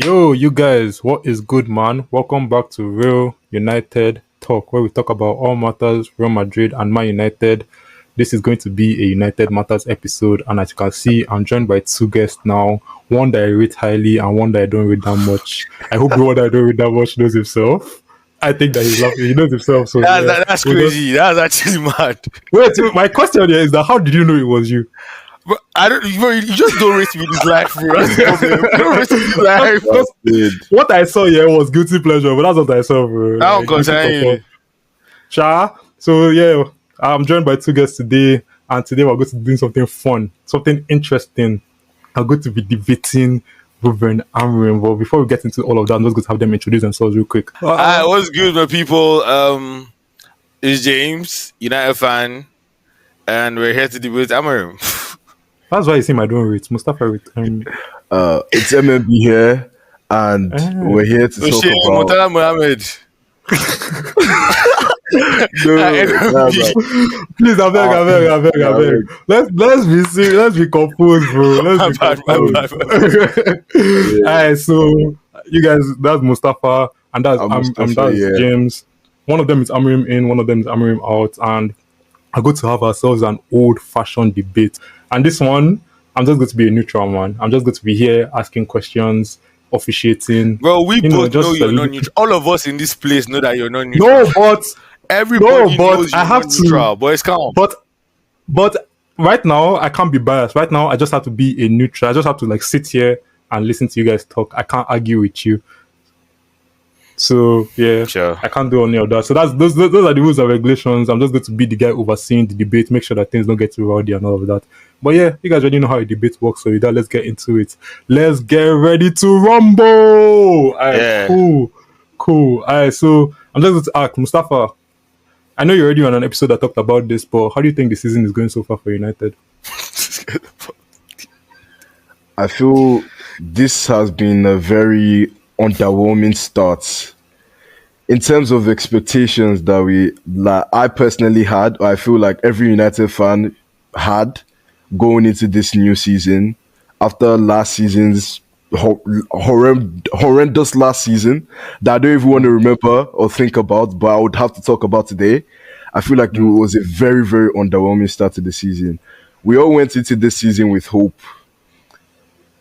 Yo, you guys, what is good, man? Welcome back to Real United Talk, where we talk about all matters Real Madrid and Man United. This is going to be a United Matters episode, and as you can see, I'm joined by two guests now. One that I rate highly and one that I don't rate that much. I hope the one that I don't rate that much knows himself. I think that he's laughing. He knows himself. So That's crazy. That's actually mad. Wait, my question here is that how did you know it was you? But I don't. You just don't rate me this life, bro. That's the problem. You don't rate me this life. What I saw here was guilty pleasure, but that's what I saw, bro. I don't concern you. So yeah, I'm joined by two guests today, and today we're going to do something fun, something interesting. I'm going to be debating Rúben Amorim. But before we get into all of that, I'm just going to have them introduce themselves real quick. What's good, my people? It's James, United fan, and we're here to debate Amorim. That's why you see my don't rate. Mustafa rate. It's MMB here, and we're here to talk about. Murtala Mohammed. Please, I beg. Let's be serious. Let's be composed, bro. Let's be composed. Alright, so you guys, that's Mustafa, and that's James. One of them is Amorim In, one of them is Amorim Out, and we're going to have ourselves an old-fashioned debate. And this one, I'm just going to be a neutral one. I'm just going to be here asking questions, officiating. Bro, we both know you're not neutral. All of us in this place know that you're not neutral. No, but everybody knows you're not neutral. Boys, come. But right now, I can't be biased. Right now, I just have to be a neutral. I just have to sit here and listen to you guys talk. I can't argue with you. So yeah, sure. I can't do any of that. So those are the rules and regulations. I'm just going to be the guy overseeing the debate, make sure that things don't get too rowdy and all of that. But yeah, you guys already know how a debate works. So with that, let's get into it. Let's get ready to rumble. Cool. Alright, so I'm just going to ask Mustafa. I know you're already on an episode that talked about this, but how do you think the season is going so far for United? I feel this has been a very underwhelming start in terms of expectations that I personally had, or I feel like every United fan had going into this new season after last season's horrendous last season that I don't even want to remember or think about, but I would have to talk about today. I feel like it was a very, very underwhelming start to the season. We all went into this season with hope.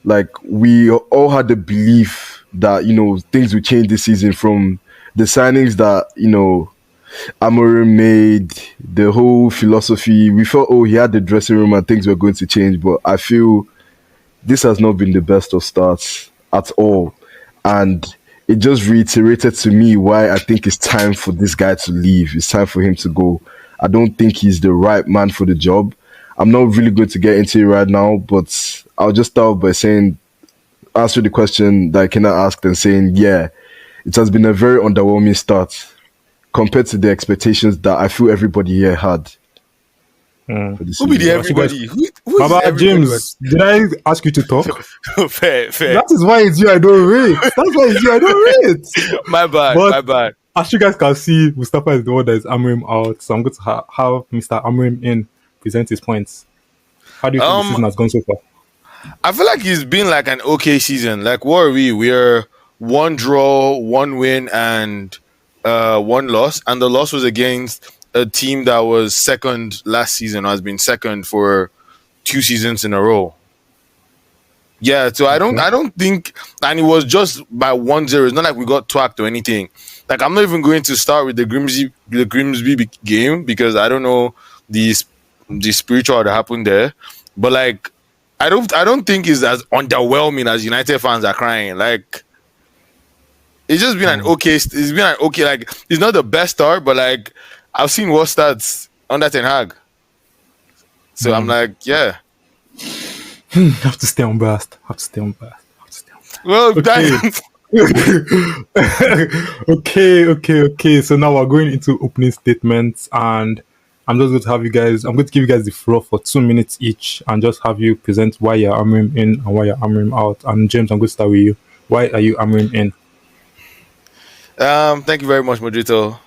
Like, we all had the belief that, things would change this season from the signings that, Amorim made, the whole philosophy. We felt, he had the dressing room and things were going to change. But I feel this has not been the best of starts at all. And it just reiterated to me why I think it's time for this guy to leave. It's time for him to go. I don't think he's the right man for the job. I'm not really going to get into it right now, but I'll just start by answer the question that I cannot ask and saying, yeah, it has been a very underwhelming start compared to the expectations that I feel everybody here had. Who be the everybody? Baba James, did I ask you to talk? Fair. That is why it's you I don't rate. That's why it's you I don't rate. My bad. As you guys can see, Mustafa is the one that is Amorim out. So I'm going to have Mr. Amorim In present his points. How do you think the season has gone so far? I feel like it's been like an okay season. Like, what are we? We're 1 draw, 1 win, and 1 loss. And the loss was against a team that was second last season, or has been second for 2 seasons in a row. Yeah, so I don't think, and it was just by 1-0. It's not like we got twacked or anything. Like, I'm not even going to start with the Grimsby game because I don't know the spiritual that happened there. But like, I don't think it's as underwhelming as United fans are crying. Like, it's just been like, it's not the best start, but like, I've seen worse stats under Ten Hag. So I'm like, yeah. I have to stay on blast. Well, okay. So now we're going into opening statements, and I'm going to give you guys the floor for 2 minutes each and just have you present why you're Amorim In and why you're Amorim Out. And James, I'm going to start with you. Why are you Amorim In? Thank you very much, moderator.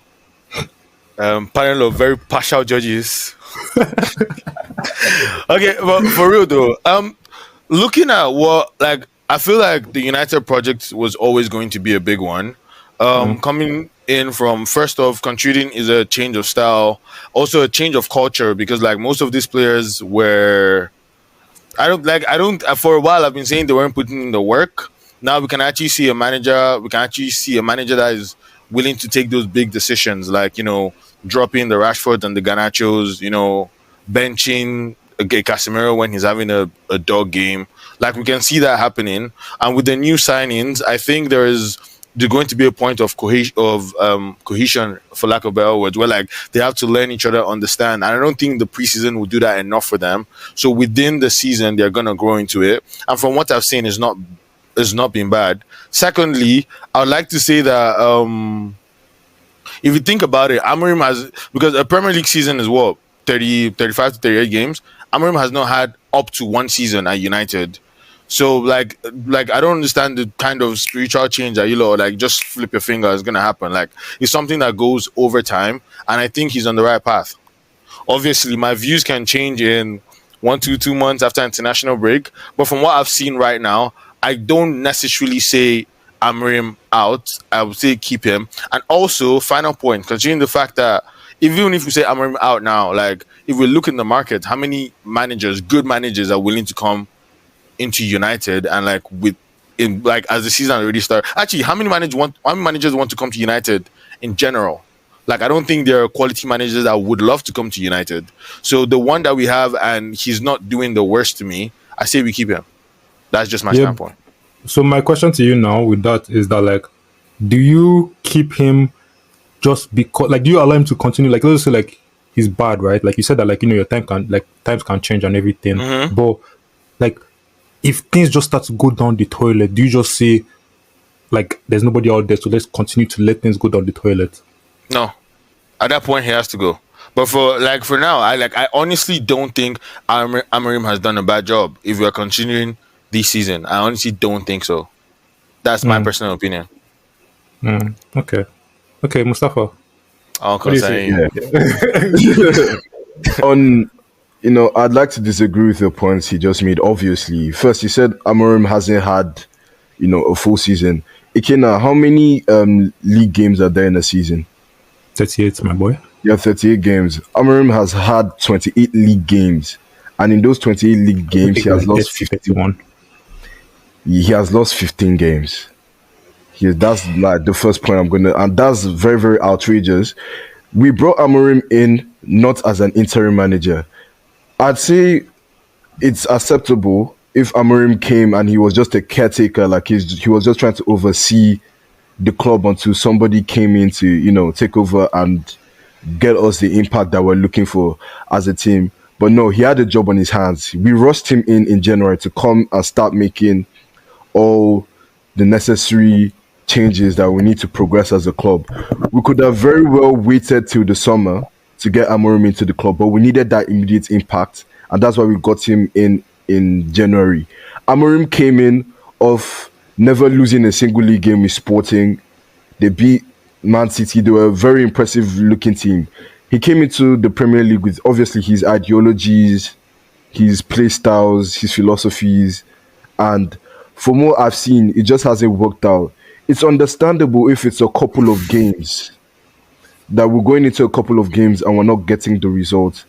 Panel of very partial judges. Okay, but for real though, looking at what, like, I feel like the United project was always going to be a big one. Coming in from, first off, contributing is a change of style, also a change of culture, because like most of these players were, for a while I've been saying they weren't putting in the work. Now we can actually see a manager that is willing to take those big decisions, like, dropping the Rashford and the Garnachos, benching Casemiro when he's having a dog game. Like, we can see that happening. And with the new signings, I think there's going to be a point of cohesion, for lack of better words, where like they have to learn each other, understand. And I don't think the preseason will do that enough for them. So within the season, they're gonna grow into it. And from what I've seen, it's not been bad. Secondly, I would like to say that if you think about it, Amorim has, because a Premier League season is what, 35 to 38 games. Amorim has not had up to one season at United. So like I don't understand the kind of spiritual change that like just flip your finger is gonna happen. Like, it's something that goes over time, and I think he's on the right path. Obviously, my views can change in 1 to 2 months after international break, but from what I've seen right now, I don't necessarily say Amorim out. I would say keep him. And also, final point, considering the fact that even if we say Amorim out now, like if we look in the market, how many good managers are willing to come into United, and as the season already started, actually, how many managers want to come to United in general? Like, I don't think there are quality managers that would love to come to United. So the one that we have, and he's not doing the worst to me, I say we keep him. That's just my standpoint. So my question to you now with that is that, like, do you keep him just because, like, do you allow him to continue? Like, let's say, like, he's bad, right? Like you said that, like, your times can change and everything. Mm-hmm. But like, if things just start to go down the toilet, do you just say, like, there's nobody out there, so let's continue to let things go down the toilet? No. At that point, he has to go. But for now, I honestly don't think Amorim has done a bad job if we are continuing this season. I honestly don't think so. That's my personal opinion. Okay, Mustafa. I'd like to disagree with the points he just made. Obviously, first, he said Amorim hasn't had, a full season. Ikena, how many league games are there in a season? 38, my boy. Yeah, 38 games. Amorim has had 28 league games, and in those 28 league games, he has lost 51. He has lost 15 games. That's like the first point and that's very, very outrageous. We brought Amorim in not as an interim manager. I'd say it's acceptable if Amorim came and he was just a caretaker, like he was just trying to oversee the club until somebody came in to, take over and get us the impact that we're looking for as a team. But no, he had a job on his hands. We rushed him in January to come and start making all the necessary changes that we need to progress as a club. We could have very well waited till the summer to get Amorim into the club, but we needed that immediate impact, and that's why we got him in January. Amorim came in off never losing a single league game with Sporting. They beat Man City. They were a very impressive looking team. He came into the Premier League with obviously his ideologies, his play styles, his philosophies, and from what I've seen, it just hasn't worked out. It's understandable if it's a couple of games that we're going into a couple of games and we're not getting the results.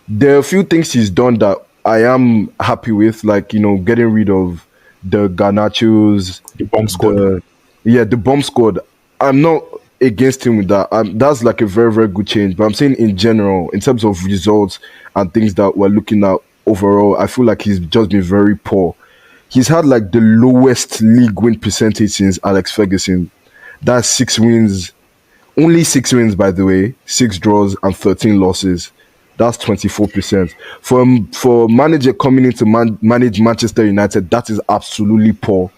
There are a few things he's done that I am happy with, like, getting rid of the Garnachos, the bomb squad. The bomb squad. I'm not against him with that. That's like a very, very good change. But I'm saying in general, in terms of results and things that we're looking at overall, I feel like he's just been very poor. He's had like the lowest league win percentage since Alex Ferguson. That's 6 wins. Only 6 wins, by the way. 6 draws and 13 losses. That's 24%. For a manager coming in to manage Manchester United, that is absolutely poor.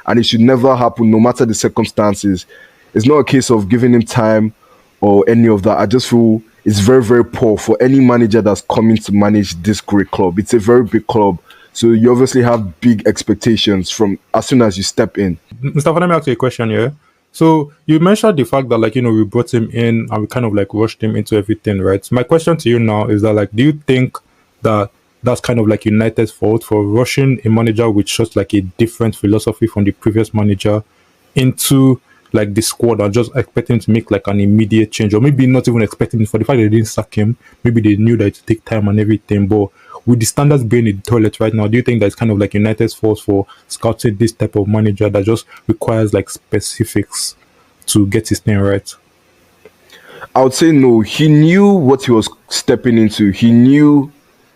And it should never happen, no matter the circumstances. It's not a case of giving him time or any of that. I just feel it's very, very poor for any manager that's coming to manage this great club. It's a very big club. So you obviously have big expectations from as soon as you step in. Mustafa, let me ask you a question here. So you mentioned the fact that, like, we brought him in and we kind of like rushed him into everything, right? So my question to you now is that, like, do you think that that's kind of like United's fault for rushing a manager with just like a different philosophy from the previous manager into like the squad and just expecting to make like an immediate change, or maybe not even expecting, for the fact that they didn't sack him. Maybe they knew that it would take time and everything. But with the standards being in the toilet right now, do you think that's kind of like United's fault for scouting this type of manager that just requires like specifics to get his thing right? I would say no. He knew what he was stepping into. He knew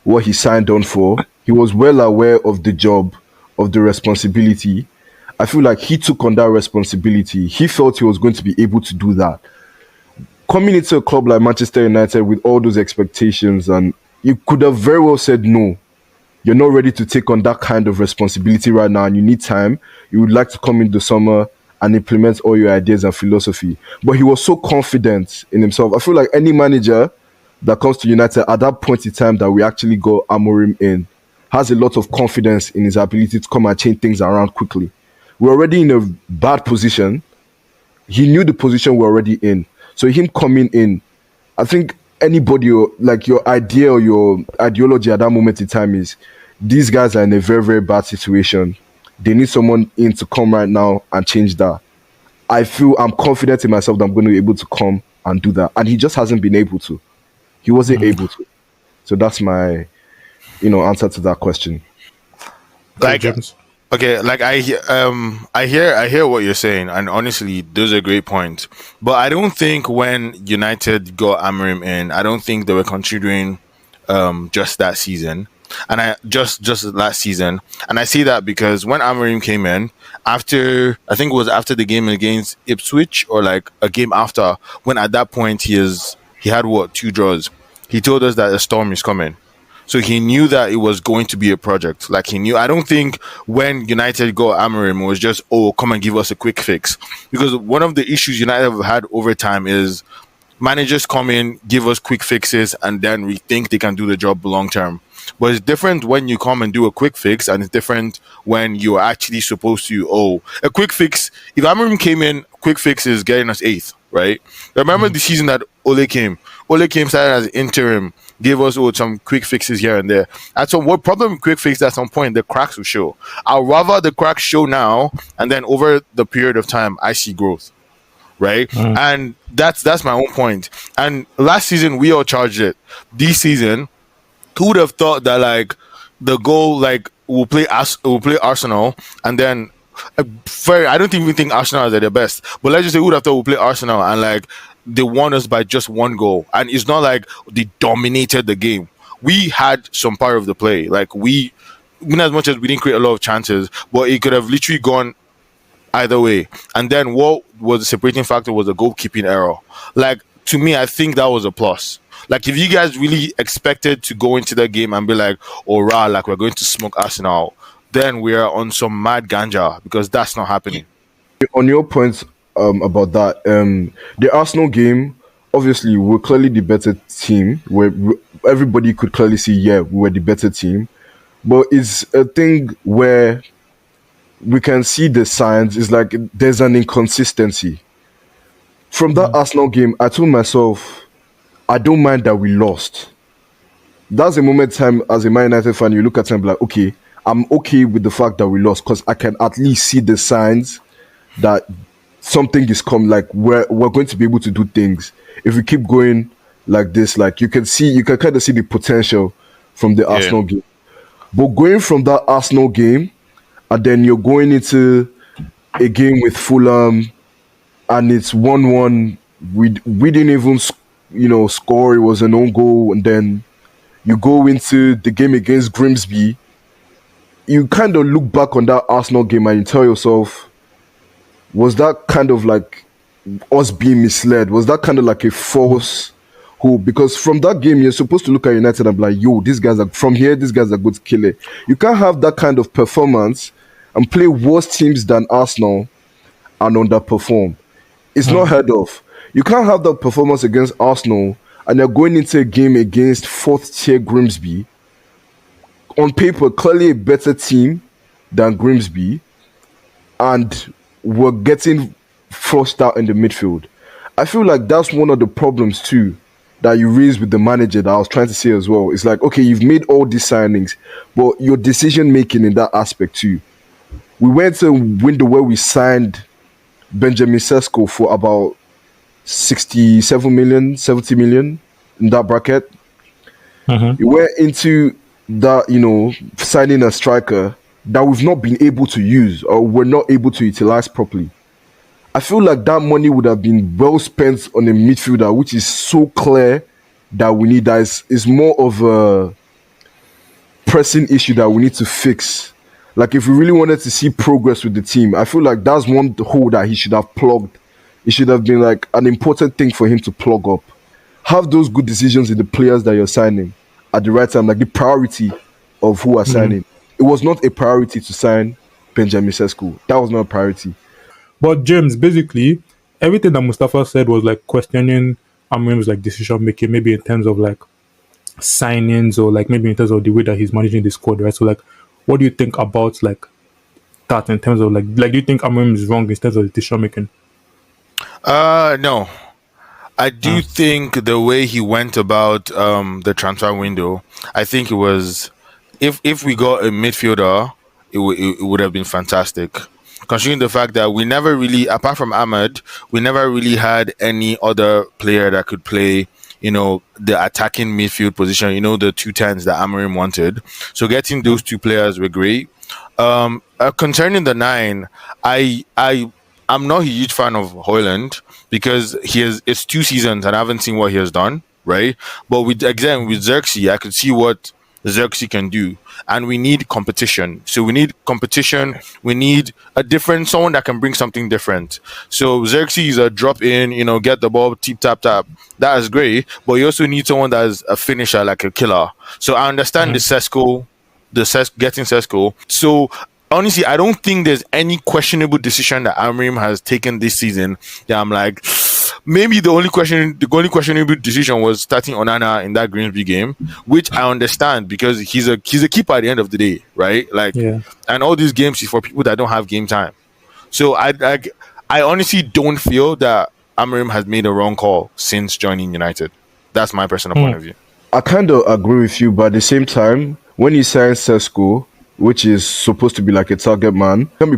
what he signed on for. He was well aware of the job, of the responsibility. I feel like he took on that responsibility. He felt he was going to be able to do that. Coming into a club like Manchester United with all those expectations, and you could have very well said no. You're not ready to take on that kind of responsibility right now, and you need time. You would like to come in the summer and implement all your ideas and philosophy. But he was so confident in himself. I feel like any manager that comes to United at that point in time that we actually got Amorim in has a lot of confidence in his ability to come and change things around quickly. We're already in a bad position. He knew the position we're already in. So him coming in, I think anybody, like your idea or your ideology at that moment in time is, these guys are in a very, very bad situation. They need someone in to come right now and change that. I'm confident in myself that I'm going to be able to come and do that. And he just hasn't been able to. He wasn't able to. So that's my, answer to that question. Like, okay, like I hear what you're saying, and honestly, those are great points. But I don't think when United got Amorim in, I don't think they were considering just that season. And I just last season, and I see that because when Amorim came in, I think it was after the game against Ipswich, or like a game after, when at that point he had 2 draws. He told us that a storm is coming, so he knew that it was going to be a project. Like, he knew. I don't think when United got Amorim, it was just, come and give us a quick fix, because one of the issues United have had over time is managers come in, give us quick fixes, and then we think they can do the job long term. But it's different when you come and do a quick fix, and it's different when you're actually supposed to, a quick fix. If Amorim came in, quick fix is getting us 8th, right? Remember the season that Ole came? Ole came, started as interim, gave us some quick fixes here and there. And so what problem with quick fix, at some point, the cracks will show. I'd rather the cracks show now, and then over the period of time, I see growth. Right? And that's my own point. And last season, we all charged it. This season, who would have thought that like the goal, like we'll play Arsenal, and then I don't even think Arsenal is at their best, but let's just say who would have thought we'll play Arsenal and like they won us by just 1 goal, and it's not like they dominated the game. We had some part of the play, like we, in as much as we didn't create a lot of chances, but it could have literally gone either way. And then what was the separating factor was the goalkeeping error. Like, to me, I think that was a plus. Like, if you guys really expected to go into the game and be like, like we're going to smoke Arsenal, then we are on some mad ganja, because that's not happening. On your point about that, the Arsenal game, obviously, we're clearly the better team. Where everybody could clearly see, we were the better team. But it's a thing where we can see the signs. It's like there's an inconsistency. From that Arsenal game, I told myself, I don't mind that we lost. That's a moment in time as a Man United fan, you look at it and be like, okay, I'm okay with the fact that we lost, because I can at least see the signs that something is coming, like we're going to be able to do things. If we keep going like this, like you can kind of see the potential from the Arsenal game. But going from that Arsenal game, and then you're going into a game with Fulham, and it's 1-1. We didn't even score. It was an own goal. And then you go into the game against Grimsby. You kind of look back on that Arsenal game and you tell yourself, was that kind of like us being misled? Was that kind of like a false hope? Because from that game, you're supposed to look at United and be like, these guys are good to kill it. You can't have that kind of performance and play worse teams than Arsenal and underperform. It's not heard of. You can't have that performance against Arsenal and you're going into a game against 4th tier Grimsby. On paper, clearly a better team than Grimsby, and we're getting forced out in the midfield. I feel like that's one of the problems too. that you raised with the manager that I was trying to say as well. It's like, okay, you've made all these signings, but your decision making in that aspect too. We went to a window where we signed Benjamin Sesko for about 67 million, 70 million in that bracket. Mm-hmm. We went into that, signing a striker that we've not been able to use or we're not able to utilize properly. I feel like that money would have been well spent on a midfielder, which is so clear that we need. That is more of a pressing issue that we need to fix. Like, if we really wanted to see progress with the team, I feel like that's one hole that he should have plugged. It should have been like an important thing for him to plug up. Have those good decisions in the players that you're signing at the right time, like the priority of who are signing. It was not a priority to sign Benjamin Sesko. That was not a priority. But James, basically, everything that Mustafa said was like questioning Amorim's like decision making, maybe in terms of like signings or like maybe in terms of the way that he's managing the squad, right? So like, what do you think about like that in terms of like do you think Amorim is wrong in terms of decision making? No. I do think the way he went about the transfer window, I think it was if we got a midfielder, it would have been fantastic. Considering the fact that we never really, apart from Ahmed, we never really had any other player that could play, the attacking midfield position, the 210s that Amorim wanted. So getting those two players were great. Concerning the 9, I'm not a huge fan of Højlund because it's 2 seasons and I haven't seen what he has done, right? But with Xerxes, I could see what Xerxes can do, and we need competition. So we need competition. We need someone that can bring something different. So Xerxes is a drop in, get the ball, tip tap tap. That is great, but you also need someone that is a finisher, like a killer. So I understand getting Sesko. So honestly, I don't think there's any questionable decision that Amorim has taken this season that I'm like, maybe the only questionable decision was starting Onana in that Grimsby game, which I understand because he's a keeper at the end of the day, right? And all these games is for people that don't have game time. So I honestly don't feel that Amorim has made a wrong call since joining United. That's my personal point of view. I kind of agree with you, but at the same time, when he signs Sesko, which is supposed to be like a target man, you can be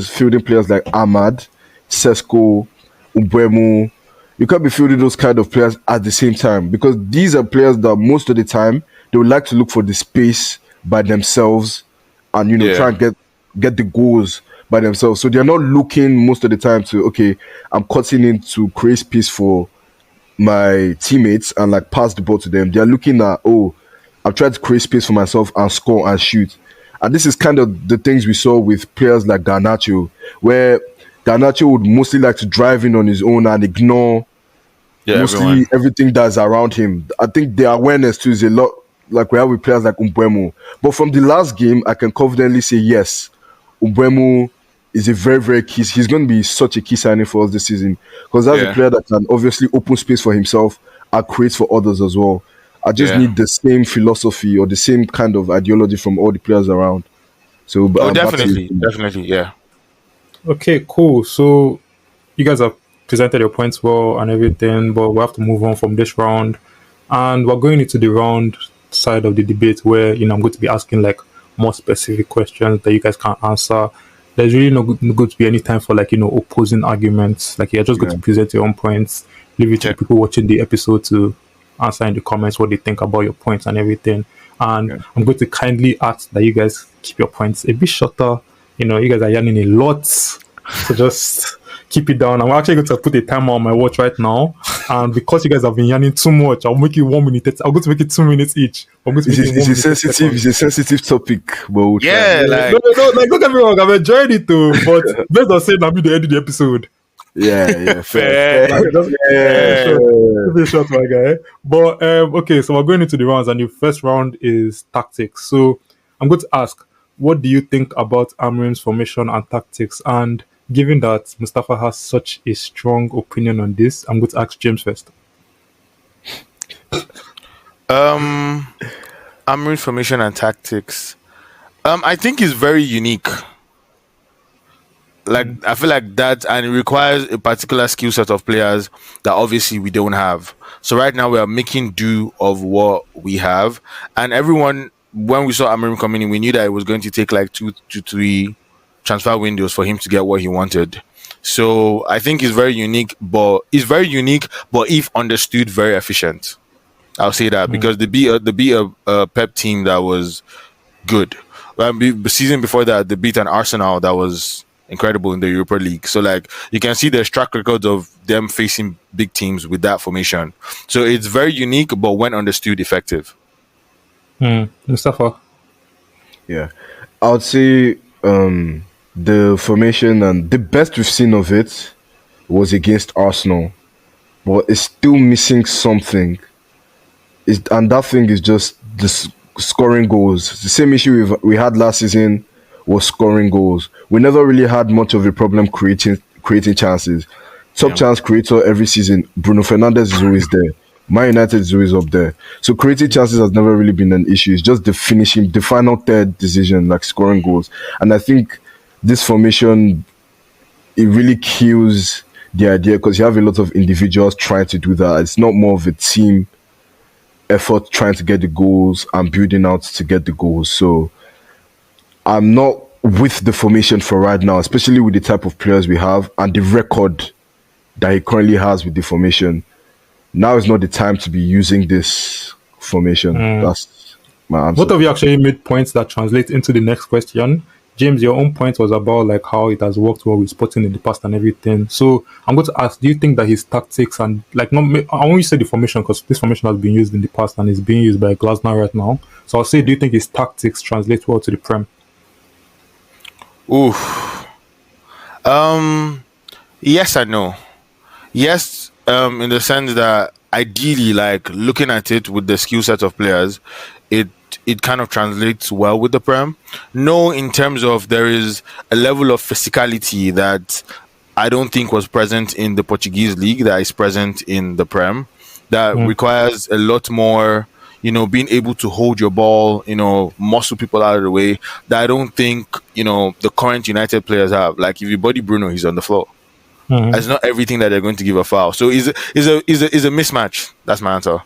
fielding players like Ahmad, Sesko, Mbeumo. You can't be fielding those kind of players at the same time because these are players that most of the time they would like to look for the space by themselves and try and get the goals by themselves. So they're not looking most of the time to, okay, I'm cutting in to create space for my teammates and like pass the ball to them. They're looking at, I'm trying to create space for myself and score and shoot. And this is kind of the things we saw with players like Garnacho, where Garnacho would mostly like to drive in on his own and ignore mostly everything that's around him. I think the awareness too is a lot like we have with players like Mbeumo. But from the last game, I can confidently say yes, Mbeumo is a very, very key. He's going to be such a key signing for us this season because that's a player that can obviously open space for himself and create for others as well. I just need the same philosophy or the same kind of ideology from all the players around. So, definitely, yeah. Okay, cool. So, you guys have presented your points well and everything, but we have to move on from this round, and we're going into the round side of the debate where I'm going to be asking like more specific questions that you guys can't answer. There's really no going to be any time for like opposing arguments. Like you're just going to present your own points. Leave it to the people watching the episode to answer in the comments what they think about your points and everything. And I'm going to kindly ask that you guys keep your points a bit shorter. You guys are yelling a lot, so just keep it down. I'm actually going to put a timer on my watch right now, and because you guys have been yelling too much, I'll make it 1 minute. I'm going to make it 2 minutes each. It's a sensitive topic, but we'll try. No, like don't get me wrong, I'm enjoying it too, but based on saying I'll be the end of the episode. Fair. Be short, my guy. But okay, so we're going into the rounds, and the first round is tactics. So I'm going to ask, what do you think about Amorim's formation and tactics? And given that Mustafa has such a strong opinion on this, I'm going to ask James first. Amorim's formation and tactics. I think is very unique. Like I feel like that, and it requires a particular skill set of players that obviously we don't have. So right now we are making do of what we have, and everyone, when we saw Amorim coming in, we knew that it was going to take like 2 to 3 transfer windows for him to get what he wanted. So I think it's very unique, but if understood, very efficient. I'll say that because the Pep team that was good. The season before that, they beat an Arsenal that was incredible in the Europa League. So like you can see there's track records of them facing big teams with that formation. So it's very unique, but when understood, effective. Mustafa. Yeah, I would say the formation and the best we've seen of it was against Arsenal, but it's still missing something. And that thing is just scoring goals. The same issue we had last season was scoring goals. We never really had much of a problem creating chances. Top chance creator every season, Bruno Fernandes is always there. Man United is always up there. So creating chances has never really been an issue. It's just the finishing, the final third decision, like scoring goals. And I think this formation, it really kills the idea because you have a lot of individuals trying to do that. It's not more of a team effort trying to get the goals and building out to get the goals. So I'm not with the formation for right now, especially with the type of players we have and the record that he currently has with the formation. Now is not the time to be using this formation. That's my answer. Both of you actually made points that translate into the next question. James, your own point was about like how it has worked well with Sporting in the past and everything. So I'm going to ask, do you think that his tactics and I won't say the formation because this formation has been used in the past and is being used by Glasner right now. So I'll say, do you think his tactics translate well to the Prem? Yes and no. Yes, in the sense that ideally, like looking at it with the skill set of players, it kind of translates well with the Prem. No, in terms of there is a level of physicality that I don't think was present in the Portuguese league that is present in the Prem. That requires a lot more, being able to hold your ball, muscle people out of the way. That I don't think, the current United players have. Like if you body Bruno, he's on the floor. It's not everything that they're going to give a foul. So is a mismatch. That's my answer.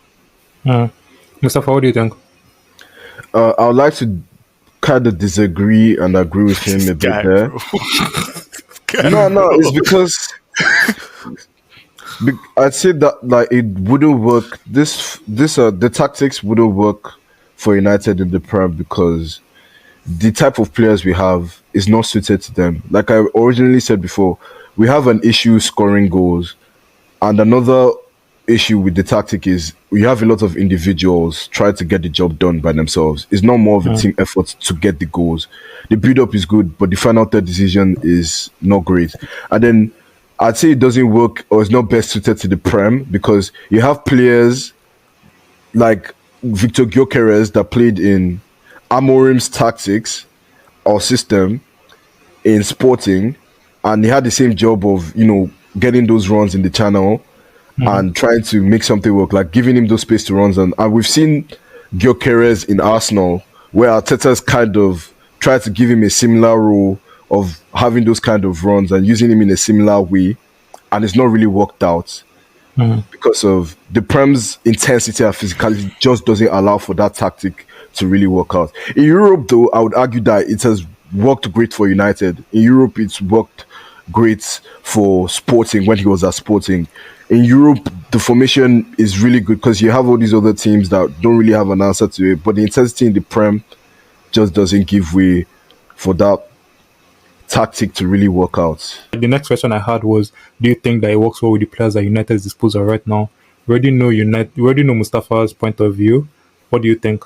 Mustafa, what do you think? I would like to kind of disagree and agree with him a bit there. No, it's because I'd say that like it wouldn't work. The tactics wouldn't work for United in the Prem because the type of players we have is not suited to them. Like I originally said before, we have an issue scoring goals, and another issue with the tactic is we have a lot of individuals try to get the job done by themselves. It's not more of a team effort to get the goals. The build-up is good, but the final third decision is not great. And then I'd say it doesn't work or it's not best suited to the Prem because you have players like Victor Gyökeres that played in Amorim's tactics or system in Sporting, and he had the same job of, getting those runs in the channel and trying to make something work, like giving him those space to runs. And we've seen Gyökeres in Arsenal, where Arteta's kind of tried to give him a similar role of having those kind of runs and using him in a similar way, and it's not really worked out because of the Prem's intensity and physicality just doesn't allow for that tactic to really work out. In Europe, though, I would argue that it has worked great for United. In Europe, it's worked great for Sporting when he was at Sporting. In Europe, the formation is really good because you have all these other teams that don't really have an answer to it, but the intensity in the Prem just doesn't give way for that tactic to really work out. The next question I had was, do you think that it works well with the players at United's disposal right now? We already know Mustafa's point of view. What do you think?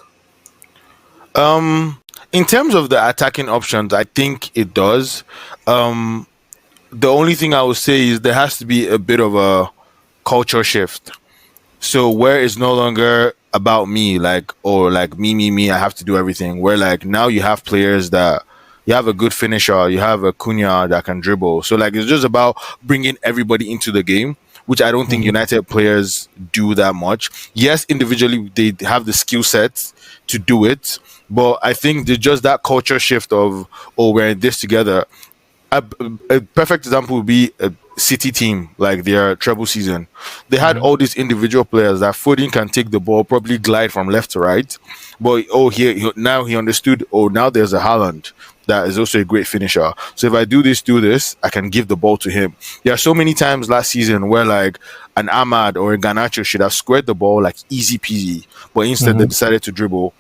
In terms of the attacking options, I think it does. The only thing I would say is there has to be a bit of a culture shift. So where it's no longer about me, me, I have to do everything. Where like now you have players that you have a good finisher, you have a Cunha that can dribble. So like it's just about bringing everybody into the game, which I don't think United players do that much. Yes, individually they have the skill sets to do it, but I think there's just that culture shift of, we're in this together. a perfect example would be a City team, like their treble season. They had all these individual players that Foden can take the ball, probably glide from left to right. But now he understood, now there's a Haaland that is also a great finisher. So if I do this, I can give the ball to him. There are so many times last season where like an Ahmad or a Garnacho should have squared the ball like easy peasy, but instead they decided to dribble,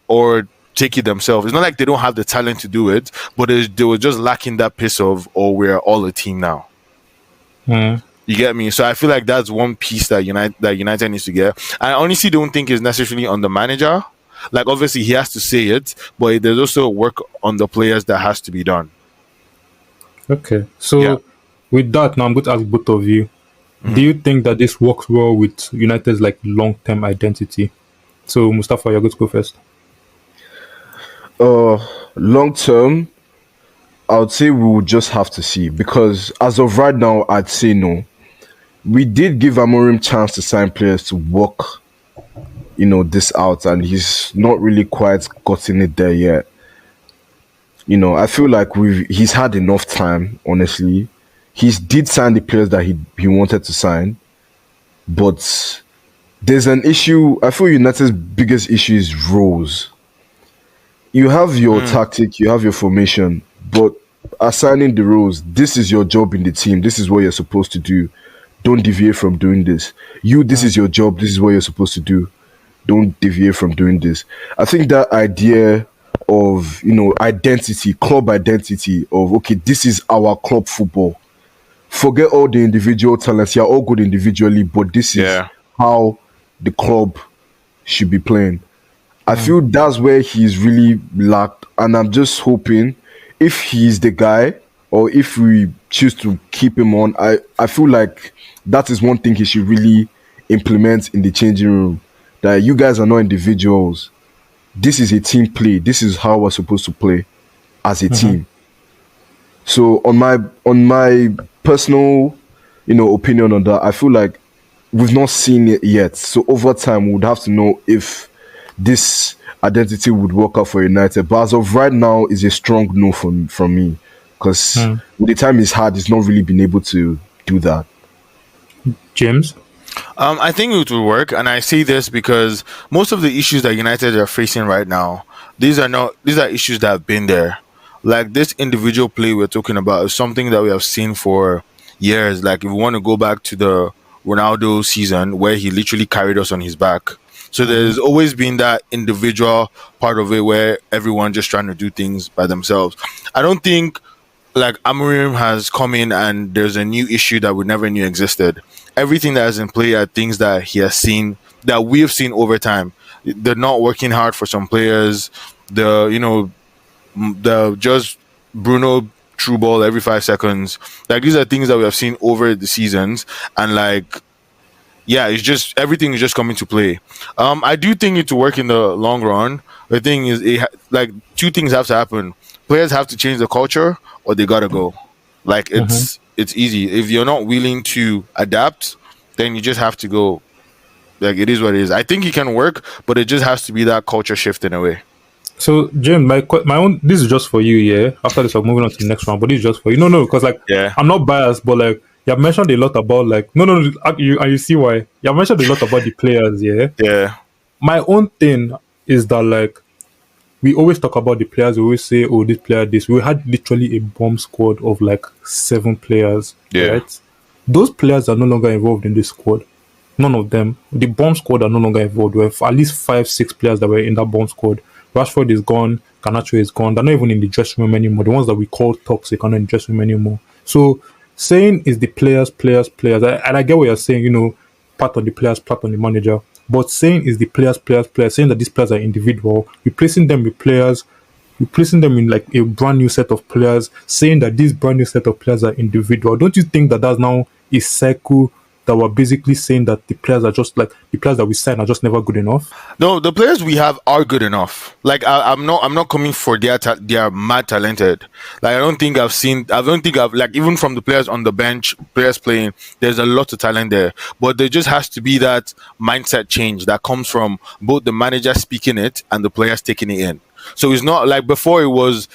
or take it themselves. It's not like they don't have the talent to do it, but they were just lacking that piece of, we're all a team now. You get me? So I feel like that's one piece that United needs to get. I honestly don't think it's necessarily on the manager. Like, obviously he has to say it, but there's also work on the players that has to be done. Okay, so with that, now I'm going to ask both of you, do you think that this works well with United's like long-term identity? So Mustafa, you're going to go first. Long term, I would say we would just have to see, because as of right now, I'd say no. We did give Amorim chance to sign players to work, this out, and he's not really quite gotten it there yet. I feel like he's had enough time, honestly. He did sign the players that he wanted to sign, but there's an issue. I feel United's biggest issue is roles. You have your tactic, you have your formation, but assigning the roles, this is your job in the team, this is what you're supposed to do. Don't deviate from doing this. This is your job, this is what you're supposed to do. Don't deviate from doing this. I think that idea of, identity, club identity of, okay, this is our club football. Forget all the individual talents. You're all good individually, but this is how the club should be playing. I feel that's where he's really lacked, and I'm just hoping if he's the guy, or if we choose to keep him on, I feel like that is one thing he should really implement in the changing room. That you guys are not individuals. This is a team play. This is how we're supposed to play as a team. So on my personal, opinion on that, I feel like we've not seen it yet. So over time, we would have to know if this identity would work out for United. But as of right now, it's a strong no from me, because with the time he's had, he's not really been able to do that. James? I think it will work, and I say this because most of the issues that United are facing right now, these are issues that have been there. Like this individual play we're talking about is something that we have seen for years. Like if we want to go back to the Ronaldo season where he literally carried us on his back. So there's always been that individual part of it where everyone just trying to do things by themselves. I don't think like Amorim has come in and there's a new issue that we never knew existed. Everything that is in play are things that he has seen, that we have seen over time. They're not working hard for some players. The just Bruno through ball every 5 seconds. Like these are things that we have seen over the seasons, and like, yeah, it's just everything is just coming to play. I do think it will work in the long run. The thing is, like two things have to happen. Players have to change the culture, or they gotta go. Like it's easy. If you're not willing to adapt, then you just have to go. Like it is what it is. I think it can work, but it just has to be that culture shift in a way. So, Jim, my own. This is just for you, yeah. After this, I'm moving on to the next round, but this is just for you. No, because like, I'm not biased, but like, you have mentioned a lot about like, you see why you have mentioned a lot about the players, yeah. Yeah. My own thing is that like, we always talk about the players. We always say, "Oh, this player, this." We had literally a bomb squad of like 7 players, right? Those players are no longer involved in this squad. None of them. The bomb squad are no longer involved. We have at least 5-6 players that were in that bomb squad. Rashford is gone. Garnacho is gone. They're not even in the dressing room anymore. The ones that we call toxic are not in the dressing room anymore. So saying is the players. And I get what you're saying, part on the players, part on the manager. But saying is the players, saying that these players are individual, replacing them with players, replacing them in like a brand new set of players, saying that this brand new set of players are individual. Don't you think that that's now a cycle that we're basically saying that the players are just like the players that we sign are just never good enough? No, the players we have are good enough. Like I'm not coming for they are mad talented. Like I don't think I've like even from the players on the bench, players playing, there's a lot of talent there. But there just has to be that mindset change that comes from both the manager speaking it and the players taking it in. So it's not like before it was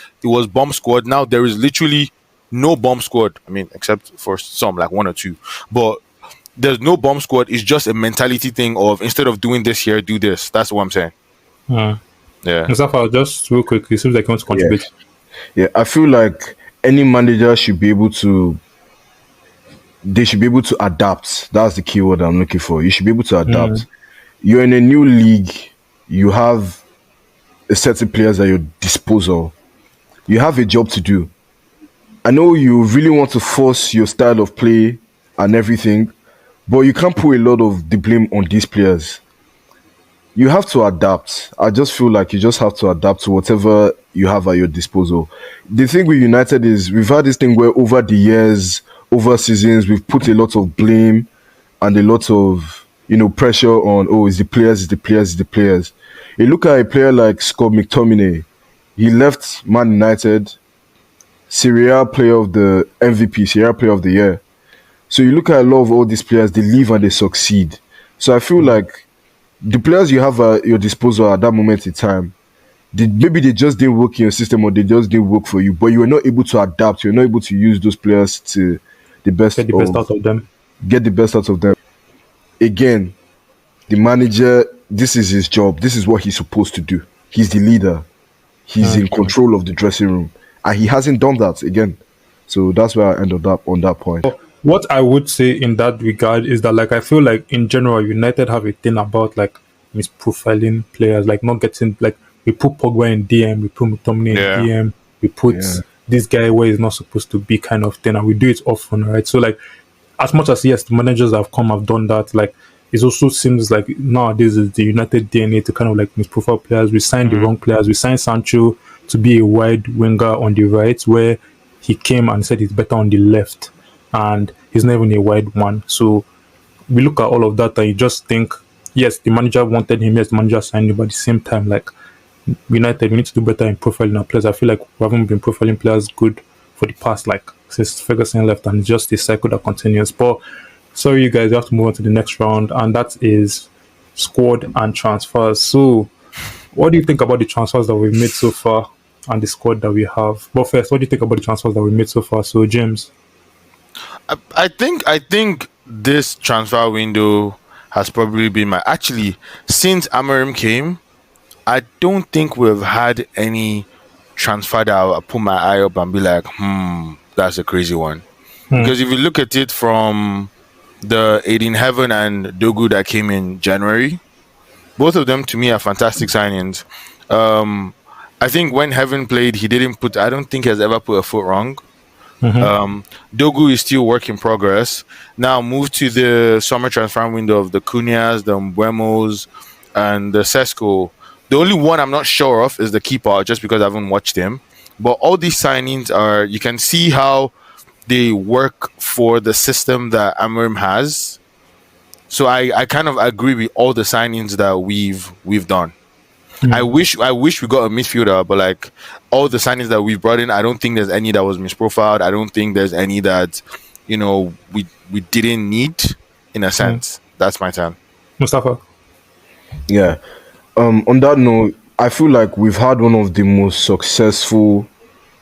bomb squad. Now there is literally no bomb squad. I mean, except for some, like one or two. But there's no bomb squad. It's just a mentality thing of instead of doing this here, do this. That's what I'm saying. Yeah. Mustafa, just real quickly, seems like you want to contribute. Yeah, I feel like any manager should be able to. They should be able to adapt. That's the key word I'm looking for. You should be able to adapt. You're in a new league. You have a set of players at your disposal. You have a job to do. I know you really want to force your style of play and everything, but you can't put a lot of the blame on these players. You have to adapt. I just feel like you just have to adapt to whatever you have at your disposal. The thing with United is we've had this thing where over the years, over seasons, we've put a lot of blame and a lot of pressure on, it's the players, it's the players, it's the players. You look at a player like Scott McTominay, he left Man United, Serie A player of the MVP, Serie A player of the year. So you look at a lot of all these players, they leave and they succeed. So I feel like the players you have at your disposal at that moment in time, maybe they just didn't work in your system or they just didn't work for you, but you were not able to adapt. You're not able to use those players to get the best out of them. Get the best out of them. Again, the manager, this is his job. This is what he's supposed to do. He's the leader. He's in control of the dressing room. And he hasn't done that again. So that's where I ended up on that point. What I would say in that regard is that, like, I feel like in general, United have a thing about, like, misprofiling players, like not getting, like, we put Pogba in DM, we put McTominay in DM, we put this guy where he's not supposed to be kind of thing, and we do it often, right? So, like, as much as, yes, the managers have done that, like, it also seems like nowadays is the United DNA to kind of, like, misprofile players. We signed the wrong players. We signed Sancho to be a wide winger on the right, where he came and said he's better on the left, and he's not even a wide one. So we look at all of that and you just think, yes, the manager wanted him, yes, the manager signed him, but at the same time, like, United, we need to do better in profiling our players. I feel like we haven't been profiling players good for the past, like, since Ferguson left, and it's just a cycle that continues. But sorry, you guys, we have to move on to the next round, and that is squad and transfers. So what do you think about the transfers that we've made so far and the squad that we have? But first, what do you think about the transfers that we made so far? So, James. I think this transfer window has probably been actually, since Amorim came, I don't think we've had any transfer that I'll put my eye up and be like, that's a crazy one. Because if you look at it from the Aiden Heaven and Dogu that came in January, both of them to me are fantastic signings. I think when Heaven played, I don't think he has ever put a foot wrong. Dogu is still work in progress. Now move to the summer transfer window of the Cunhas, the Mbuemos, and the Sesko. The only one I'm not sure of is the keeper, just because I haven't watched him. But all these signings you can see how they work for the system that Amorim has. So I kind of agree with all the signings that we've done. I wish we got a midfielder, but like all the signings that we've brought in, I don't think there's any that was misprofiled. I don't think there's any that we didn't need in a sense. That's my turn. Mustafa. Yeah. On that note, I feel like we've had one of the most successful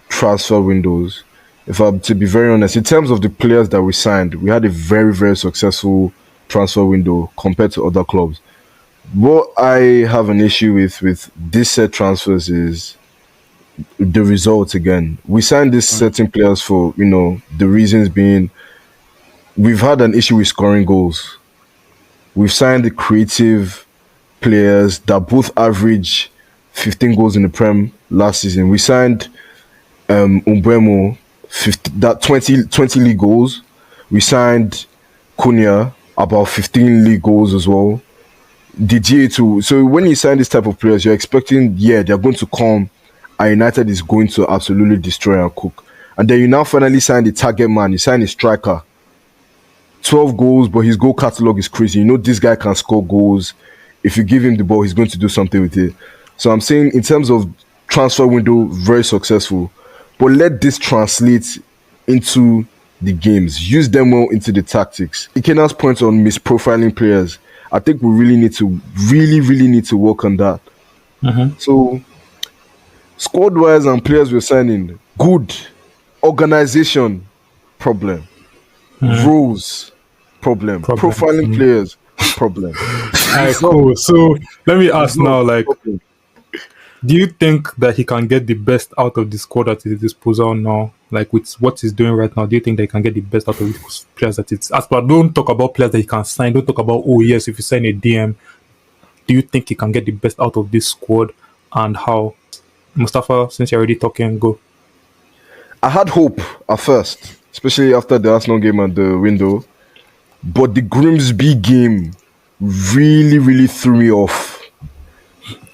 transfer windows. If I'm to be very honest, in terms of the players that we signed, we had a very, very successful transfer window compared to other clubs. What I have an issue with this set transfers is the results again. We signed these certain players for, the reasons being we've had an issue with scoring goals. We've signed the creative players that both average 15 goals in the Prem last season. We signed Mbuemo, 20 league goals. We signed Cunha, about 15 league goals as well. The GA2. So when you sign this type of players, you're expecting, they're going to come and United is going to absolutely destroy and cook. And then you now finally sign the target man. You sign a striker. 12 goals, but his goal catalogue is crazy. This guy can score goals. If you give him the ball, he's going to do something with it. So I'm saying in terms of transfer window, very successful. But let this translate into the games. Use them well into the tactics. Ikena's point on misprofiling players, I think we really need to work on that. So Squad wise and players we're signing, good. Organization, problem. Rules, problem. Profiling players, problem. Alright, cool. So let me ask now, like, do you think that he can get the best out of the squad at his disposal now? Like with what he's doing right now, do you think that he can get the best out of the players that it's as but don't talk about players that he can sign, don't talk about if you sign a DM, do you think he can get the best out of this squad and how? Mustafa, since you're already talking, go. I had hope at first, especially after the Arsenal game at the window. But the Grimsby game really, really threw me off.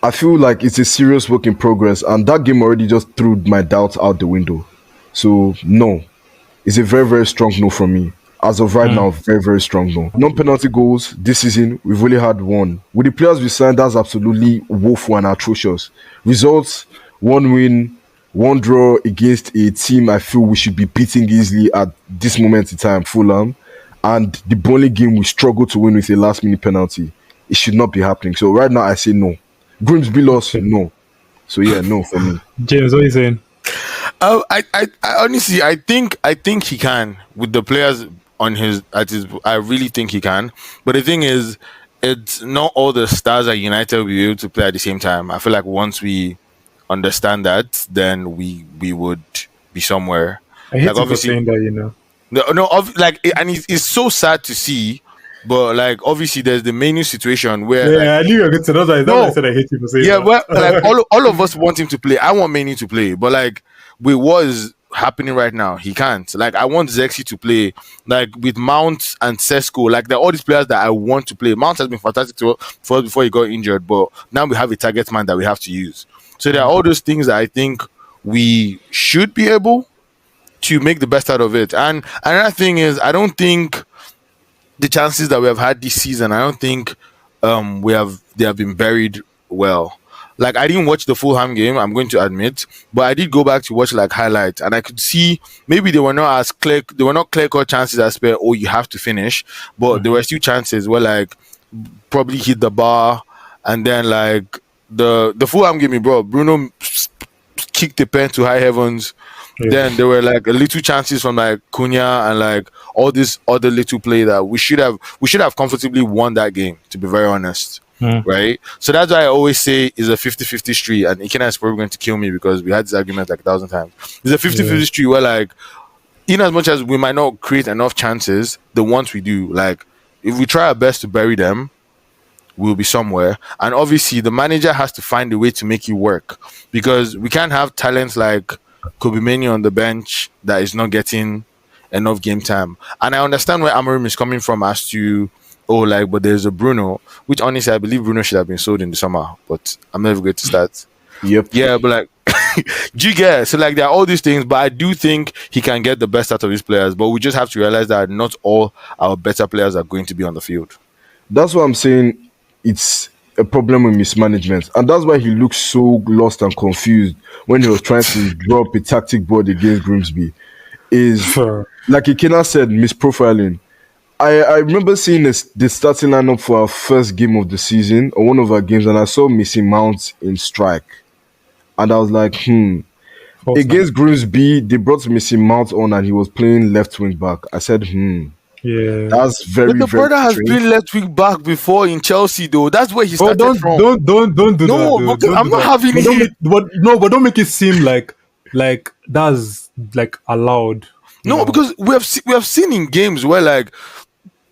I feel like it's a serious work in progress, and that game already just threw my doubts out the window. So, no. It's a very, very strong no from me. As of right now, very, very strong no. Non-penalty goals this season, we've only had one. With the players we signed, that's absolutely woeful and atrocious. Results, 1 win, 1 draw against a team I feel we should be beating easily at this moment in time, Fulham. And the Burnley game we struggled to win with a last-minute penalty. It should not be happening. So right now, I say no. Grimsby loss, no. So yeah, no for me. James, what are you saying? I honestly, I think he can with the players I really think he can. But the thing is, it's not all the stars at United will be able to play at the same time. I feel like once we understand that, then we would be somewhere. I hate like, saying that, you know. And it's so sad to see. But like obviously there's the menu situation where I knew you were going to know that. I said I hate you for saying that. Yeah, well, like all of us want him to play. I want Menu to play, but like with what is happening right now, he can't. Like I want Zexi to play. Like with Mount and Sesko, like there are all these players that I want to play. Mount has been fantastic for us before he got injured, but now we have a target man that we have to use. So there are all those things that I think we should be able to make the best out of it. And another thing is, I don't think the chances that we have had this season, I don't think they have been buried well. Like I didn't watch the Fulham game, I'm going to admit, but I did go back to watch like highlights, and I could see maybe they were not as clear. They were not clear-cut chances as per you have to finish, but there were still chances where like probably hit the bar, and then like the Fulham game, bro, Bruno kicked the pen to high heavens. Yeah. Then there were like little chances from like Cunha and like all this other little play that we should have comfortably won that game, to be very honest. Right? So that's why I always say it's a 50-50 street, and Ikena is probably going to kill me because we had this argument like 1,000 times. It's a 50-50 street where like in as much as we might not create enough chances, the ones we do, like if we try our best to bury them, we'll be somewhere. And obviously the manager has to find a way to make it work, because we can't have talents like Kobe Manu on the bench that is not getting enough game time. And I understand where Amorim is coming from as to but there's a Bruno, which honestly I believe Bruno should have been sold in the summer, but I'm never going to start. Yep. Yeah, but like do you get it? So like there are all these things, but I do think he can get the best out of his players, but we just have to realize that not all our better players are going to be on the field. That's what I'm saying. It's a problem with mismanagement, and that's why he looks so lost and confused when he was trying to drop a tactic board against Grimsby. Is like Ikena said, misprofiling. I remember seeing the starting lineup for our first game of the season, or one of our games, and I saw Missing Mount in strike, and I was like, Against Grimsby, they brought Missing Mount on, and he was playing left wing back. I said, Yeah, that's very. But the very brother strange. has been left wing back before in Chelsea, though. That's where he started from. Don't do that. No, I'm not having it. But don't make it seem like that's like allowed. No, because we have seen in games where like,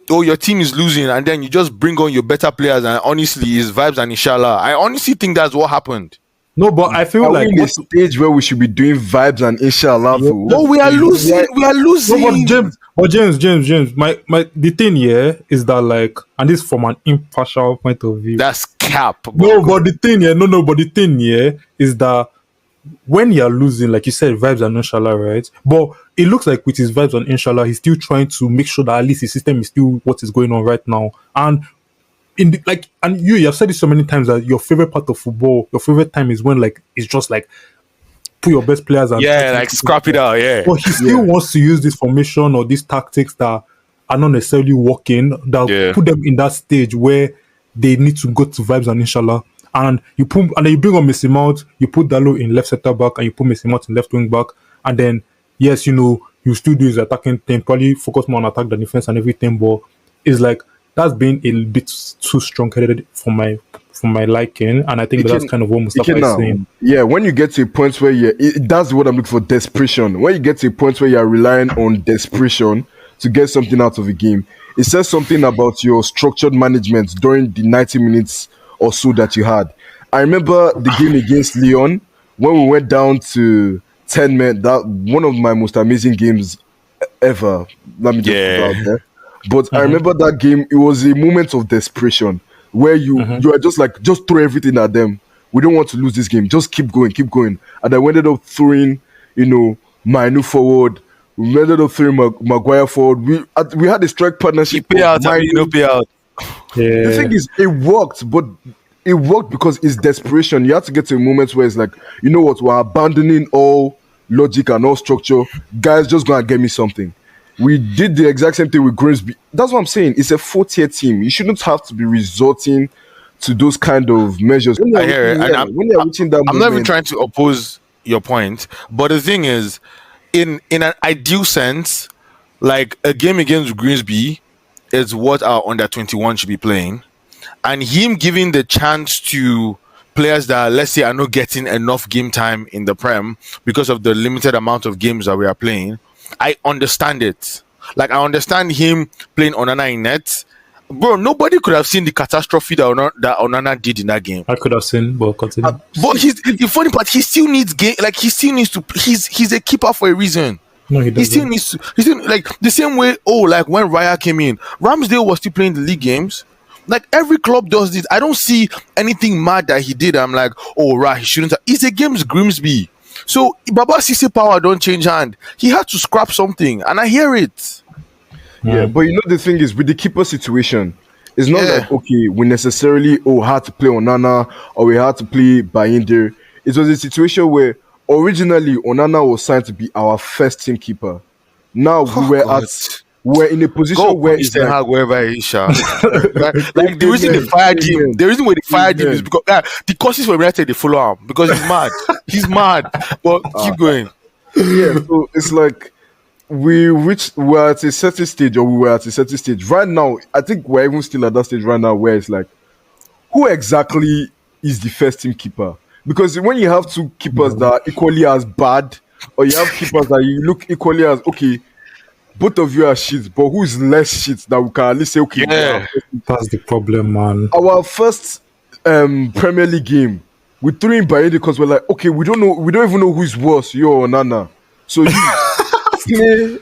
your team is losing, and then you just bring on your better players, and honestly, it's vibes and inshallah. I honestly think that's what happened. No, but I feel like in a stage where we should be doing vibes and inshallah. No, we are losing. We are losing. No, but James. The thing here is that like, and this from an impartial point of view. That's cap. But the thing here is that when you're losing, like you said, vibes and inshallah, right? But it looks like with his vibes and inshallah, he's still trying to make sure that at least his system is still what is going on right now. And you have said it so many times that your favorite part of football, your favorite time is when like it's just like put your best players and like scrap it out, But he still wants to use this formation or these tactics that are not necessarily working, that put them in that stage where they need to go to vibes and inshallah. and then you bring on Messi Mount, you put Dalo in left centre back, and you put Messi Mount in left wing back, and then yes, you still do his attacking thing, probably focus more on attack than defense and everything, but it's like that's been a bit too strong-headed for my liking, and I think that's kind of what Mustafa is saying. Yeah, when you get to a point where that's what I'm looking for, desperation. When you get to a point where you're relying on desperation to get something out of a game, it says something about your structured management during the 90 minutes or so that you had. I remember the game against Lyon when we went down to 10 men. That one of my most amazing games ever. Let me just put it out there. But I remember that game. It was a moment of desperation where you are just like, just throw everything at them. We don't want to lose this game. Just keep going. And I ended up throwing, Manu forward. We ended up throwing Maguire forward. We had a strike partnership. Pay out. Pay out. Yeah. The thing is, it worked, but it worked because it's desperation. You have to get to a moment where it's like, you know what, we're abandoning all logic and all structure. Guys, just go and get me something. We did the exact same thing with Grimsby. That's what I'm saying. It's a 4-tier team. You shouldn't have to be resorting to those kind of measures. I hear it. I'm not even trying to oppose your point, but the thing is, in an ideal sense, like a game against Grimsby is what our under 21 should be playing, and him giving the chance to players that, let's say, are not getting enough game time in the Prem because of the limited amount of games that we are playing. I understand it. Like, I understand him playing Onana in net. Bro, nobody could have seen the catastrophe that Onana did in that game. I could have seen, but continue. But the funny part, he still needs game. Like, he still needs to. He's a keeper for a reason. No, he doesn't. He still needs to. He's still, like, the same way. Like when Raya came in, Ramsdale was still playing the league games. Like, every club does this. I don't see anything mad that he did. I'm like, oh, right, he shouldn't have. It's a game's Grimsby. So Baba Sisse power don't change hand. He had to scrap something, and I hear it. Yeah, but the thing is, with the keeper situation, it's not like, okay, we necessarily had to play Onana or we had to play Bayindir. It was a situation where originally Onana was signed to be our first team keeper. Now we're in a position where it's like, wherever he shall. Like the reason they fired him, the reason why they fired him is because the courses for United they follow him because he's mad. He's mad. But keep going. Yeah, so it's like we're at a certain stage, or we were at a certain stage. Right now, I think we're even still at that stage right now where it's like, who exactly is the first team keeper? Because when you have two keepers that are equally as bad, or you have keepers that you look equally as, okay, both of you are shit, but who is less shit that we can at least say, okay, that's the problem, man. Our first Premier League game, we threw in Bayern because we're like, okay, we don't even know who is worse, you or Nana. So you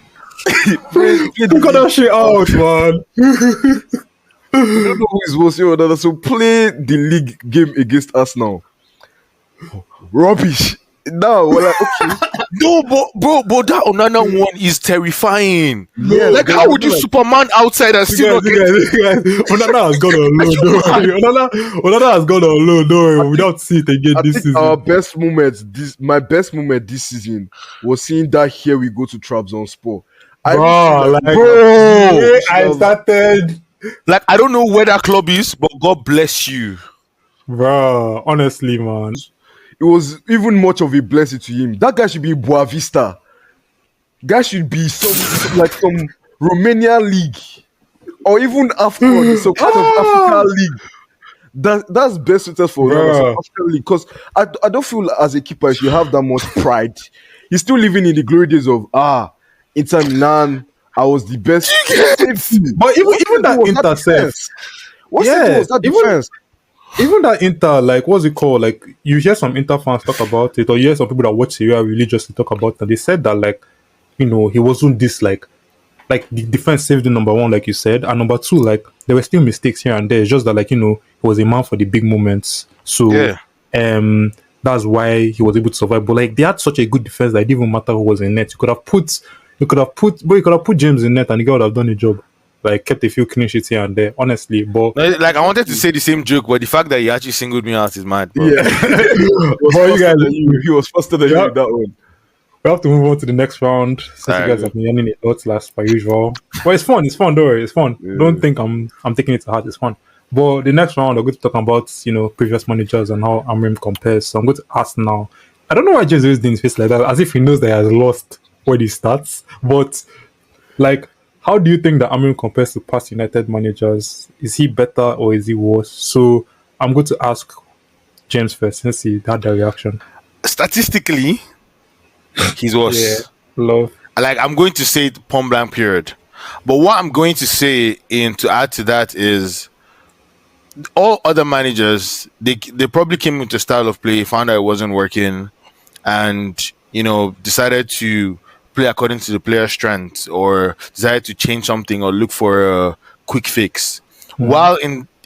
play got that shit out, man. We don't know who is worse, you or Nana. So play the league game against us now. Rubbish. No, we're like, okay. No, but that Onana one is terrifying. Yeah, like, how would you Superman outside and still not get Onana has gone on loan, don't worry. Onana has gone on loan, don't worry. We don't see it again this season. Our best moment, my best moment this season was seeing that here we go to Trabzonspor. I started. Like, I don't know where that club is, but God bless you. Bro, honestly, man. It was even much of a blessing to him. That guy should be in Boa Vista. Guy should be some Romanian league, or even AFCON, some kind of African league. That's best suited for African league, because I don't feel as a keeper you have that much pride. He's still living in the glory days of Inter Milan. I was the best. But even that Inter defense. What's that defense? Even that Inter, like, what's it called? Like, you hear some Inter fans talk about it, or you hear some people that watch Serie A religiously talk about it, and they said that, like, he wasn't this, like the defense saved the number one, like you said, and number two, like, there were still mistakes here and there. It's just that, like, he was a man for the big moments. So, that's why he was able to survive. But, like, they had such a good defense that it didn't even matter who was in net. You could have put James in net, and the guy would have done the job. Like, kept a few clean sheets here and there, honestly. But like, I wanted to say the same joke, but the fact that he actually singled me out is mad, bro. Yeah. He was faster than you with that one. We have to move on to the next round, since you guys have been yelling it out last by usual. But it's fun, don't worry, it's fun. Yeah. Don't think I'm taking it to heart, it's fun. But the next round, I'm going to talk about, previous managers and how Amorim compares. So I'm going to ask now. I don't know why James is doing his face like that, as if he knows that he has lost when he starts. But, like, how do you think that Amorim compares to past United managers? Is he better or is he worse? So I'm going to ask James first, since he had the reaction. Statistically, he's worse. Yeah, love. Like, I'm going to say it point blank period. But what I'm going to say to add to that is all other managers, they probably came into style of play, found out it wasn't working, and decided to play according to the player's strengths, or decided to change something or look for a quick fix. While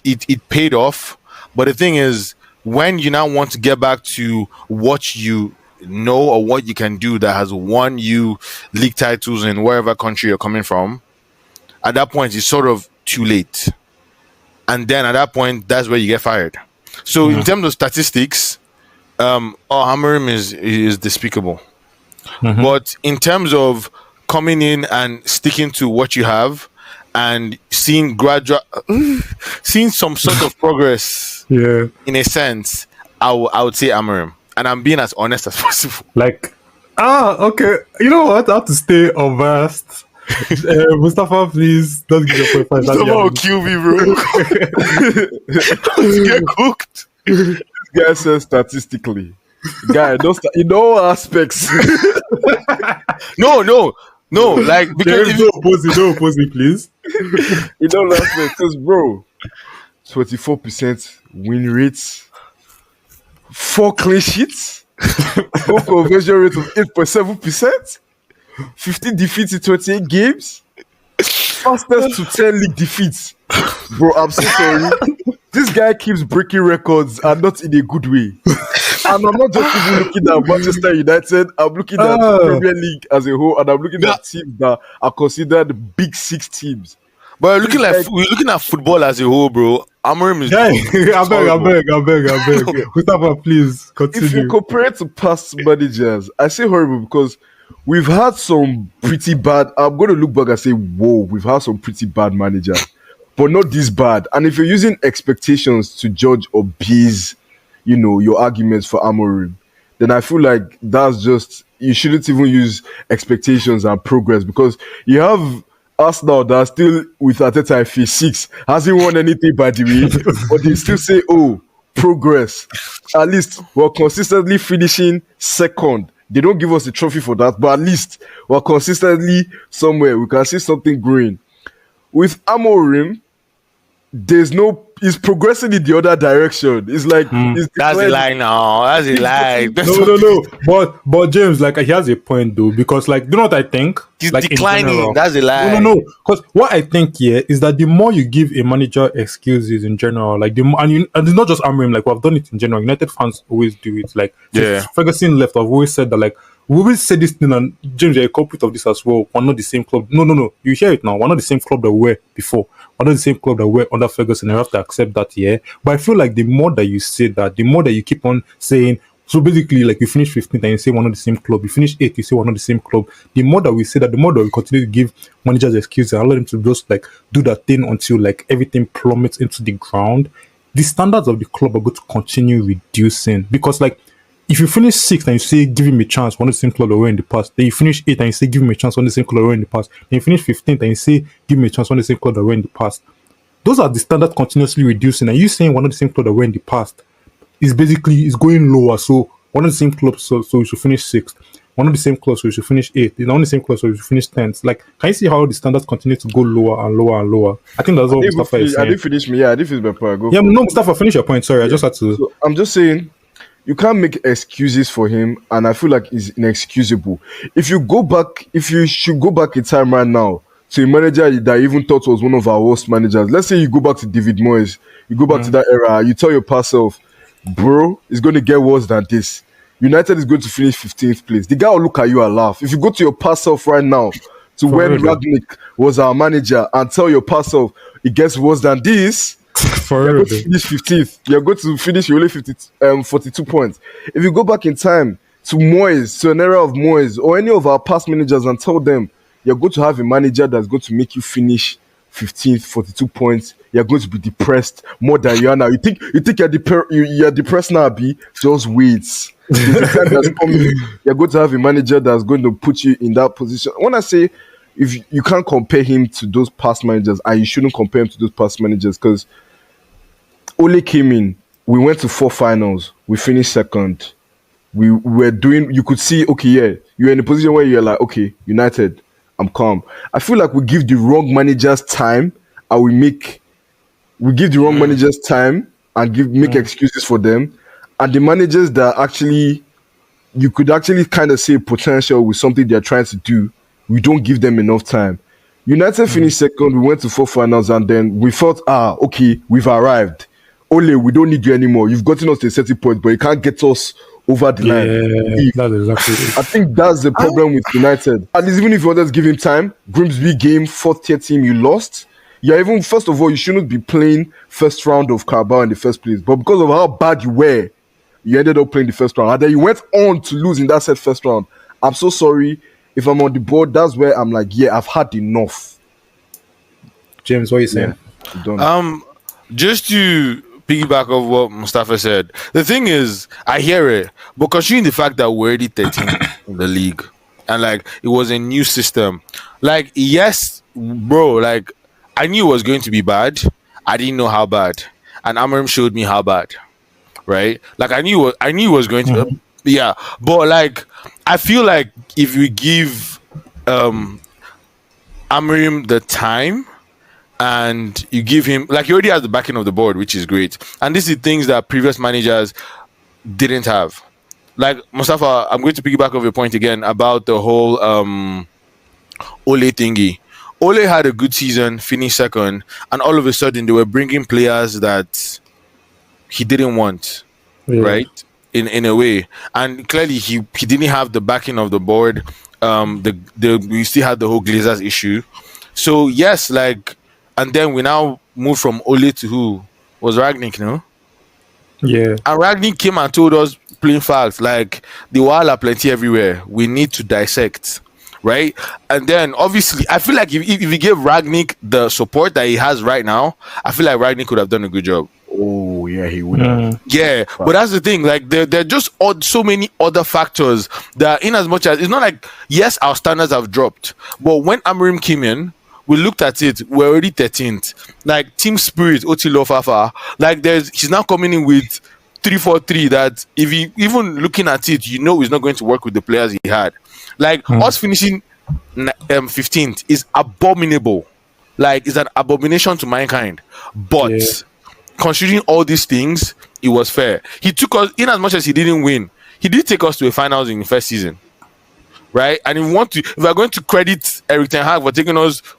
it paid off, but the thing is, when you now want to get back to what you know or what you can do that has won you league titles in wherever country you're coming from, at that point it's sort of too late. And then at that point, that's where you get fired. So in terms of statistics, Amorim is despicable. But in terms of coming in and sticking to what you have and seeing some sort of progress, in a sense, I would say Amorim. And I'm being as honest as possible. Like, okay. You know what? I have to stay unversed. Mustafa, please don't give your point. Mustafa will kill me, bro. Get cooked. This guy says statistically. Guy, in all aspects. No. Like, because don't oppose me, please. In all aspects, because bro, 24% win rates, 4 clean sheets, goal conversion rate of 8.7%. 15 defeats in 28 games. Fastest to 10 league defeats. Bro, I'm so sorry. This guy keeps breaking records and not in a good way. And I'm not just even looking at Manchester United. I'm looking at the Premier League as a whole, and I'm looking at teams that are considered big 6 teams. But we're looking at football as a whole, bro. Amorim is. I beg. Mustafa, please continue. If you compare it to past managers, I say horrible because we've had some pretty bad. I'm going to look back and say, whoa, we've had some pretty bad managers, but not this bad. And if you're using expectations to judge or base, your arguments for Amorim, then I feel like that's just, you shouldn't even use expectations and progress, because you have Arsenal that are still with Arteta in phase 6, hasn't won anything by the way, but they still say, oh, progress. At least we're consistently finishing second. They don't give us a trophy for that, but at least we're consistently somewhere. We can see something growing. With Amorim, he's progressing in the other direction. It's like that's a lie now. That's a lie. No. But James, like, he has a point though, because, like, do you know what I think? He's like, declining. General, that's a lie. No. Because what I think here is that the more you give a manager excuses in general, like and it's not just Amorim, like we've done it in general. United fans always do it. Like, Ferguson left, I've always said that, like, we always say this thing, and James, you're a culprit of this as well. We're not the same club. No. You hear it now. We're not the same club that we were before. We're not the same club that we were under Ferguson. You have to accept that, yeah. But I feel like the more that you say that, the more that you keep on saying, so basically, like, you finish 15th and you say we're not the same club. You finish 8th, you say we're not the same club. The more that we say that, the more that we continue to give managers excuses and allow them to just, like, do that thing until, like, everything plummets into the ground. The standards of the club are going to continue reducing, because, like, if you finish 6th and you say give him a chance, one of the same club that were in the past, then you finish 8th and you say give him a chance, one of the same club that were in the past, then you finish 15th and you say give him a chance, one of the same club that were in the past. Those are the standards continuously reducing, and you saying one of the same club that were in the past is going lower. So one of the same clubs, so we should finish 6th. One of the same clubs, so we should finish 8th. One of the same clubs, so we should finish 10th. Like, can you see how the standards continue to go lower and lower and lower? I think that's all Mustafa is saying. I didn't finish my point. No, Mustafa, finish your point. Sorry, I just had to. So I'm just saying, you can't make excuses for him, and I feel like it's inexcusable. If you should go back in time right now to a manager that I even thought was one of our worst managers, let's say you go back to David Moyes, you go back to that era, you tell your past self, bro, it's going to get worse than this. United is going to finish 15th place. The guy will look at you and laugh. If you go to your past self right now, to when Ragnick was our manager, and tell your past self, it gets worse than this, you're going to finish 15th. You're going to finish only 42 points. If you go back in time to Moyes, to an era of Moyes, or any of our past managers, and tell them you're going to have a manager that's going to make you finish 15th, 42 points, you're going to be depressed more than you are now. You think you're depressed now, B? Just wait. There's a time that's coming. You're going to have a manager that's going to put you in that position. When I say if you can't compare him to those past managers, and you shouldn't compare him to those past managers, because Ole came in, we went to 4 finals, we finished second. We were doing, you could see, okay, yeah, you're in a position where you're like, okay, United, I'm calm. I feel like we give the wrong managers time, and we give the wrong managers time and make excuses for them. And the managers that actually, you could actually kind of see potential with something they're trying to do, we don't give them enough time. United finished second, we went to 4 finals, and then we thought, okay, we've arrived. Ole, we don't need you anymore. You've gotten us to a certain point, but you can't get us over the line. That's exactly it. I think that's the problem with United. At least even if you wanted to give him time, Grimsby game, 4th-tier team, you lost. Yeah, even first of all, you shouldn't be playing first round of Carabao in the first place. But because of how bad you were, you ended up playing the first round. And then you went on to lose in that set first round. I'm so sorry. If I'm on the board, that's where I'm like, yeah, I've had enough. James, what are you saying? Yeah, just to piggyback of what Mustafa said, the thing is, I hear it, but considering the fact that we're already 13th in the league, and like it was a new system, like yes, bro, like I knew it was going to be bad. I didn't know how bad, and Amorim showed me how bad. Right? Like I knew it was going to, yeah. But like I feel like if we give Amorim the time, and you give him, like, he already has the backing of the board, which is great. And this is things that previous managers didn't have. Like Mustafa, I'm going to piggyback off your point again about the whole Ole thingy. Ole had a good season, finished second, and all of a sudden they were bringing players that he didn't want, right? In a way, and clearly he didn't have the backing of the board. We still had the whole Glazers issue. So yes, like. And then we now moved from Ole to who? Was Ragnick, no? Yeah. And Ragnick came and told us plain facts, like the wild are plenty everywhere. We need to dissect, right? And then obviously, I feel like if you give Ragnick the support that he has right now, I feel like Ragnick could have done a good job. Oh yeah, he would have. Yeah, but that's the thing. Like there are just so many other factors that, in as much as it's not like, yes, our standards have dropped, but when Amorim came in, we looked at it, we're already 13th. Like team spirit, Otilo Fafa. Like he's now coming in with 3-4-3 that if he even looking at it, you know he's not going to work with the players he had. Like us finishing 15th is abominable. Like it's an abomination to mankind. But considering all these things, it was fair. He took us, in as much as he didn't win, he did take us to a finals in the first season. Right, and if we're going to credit Erik ten Hag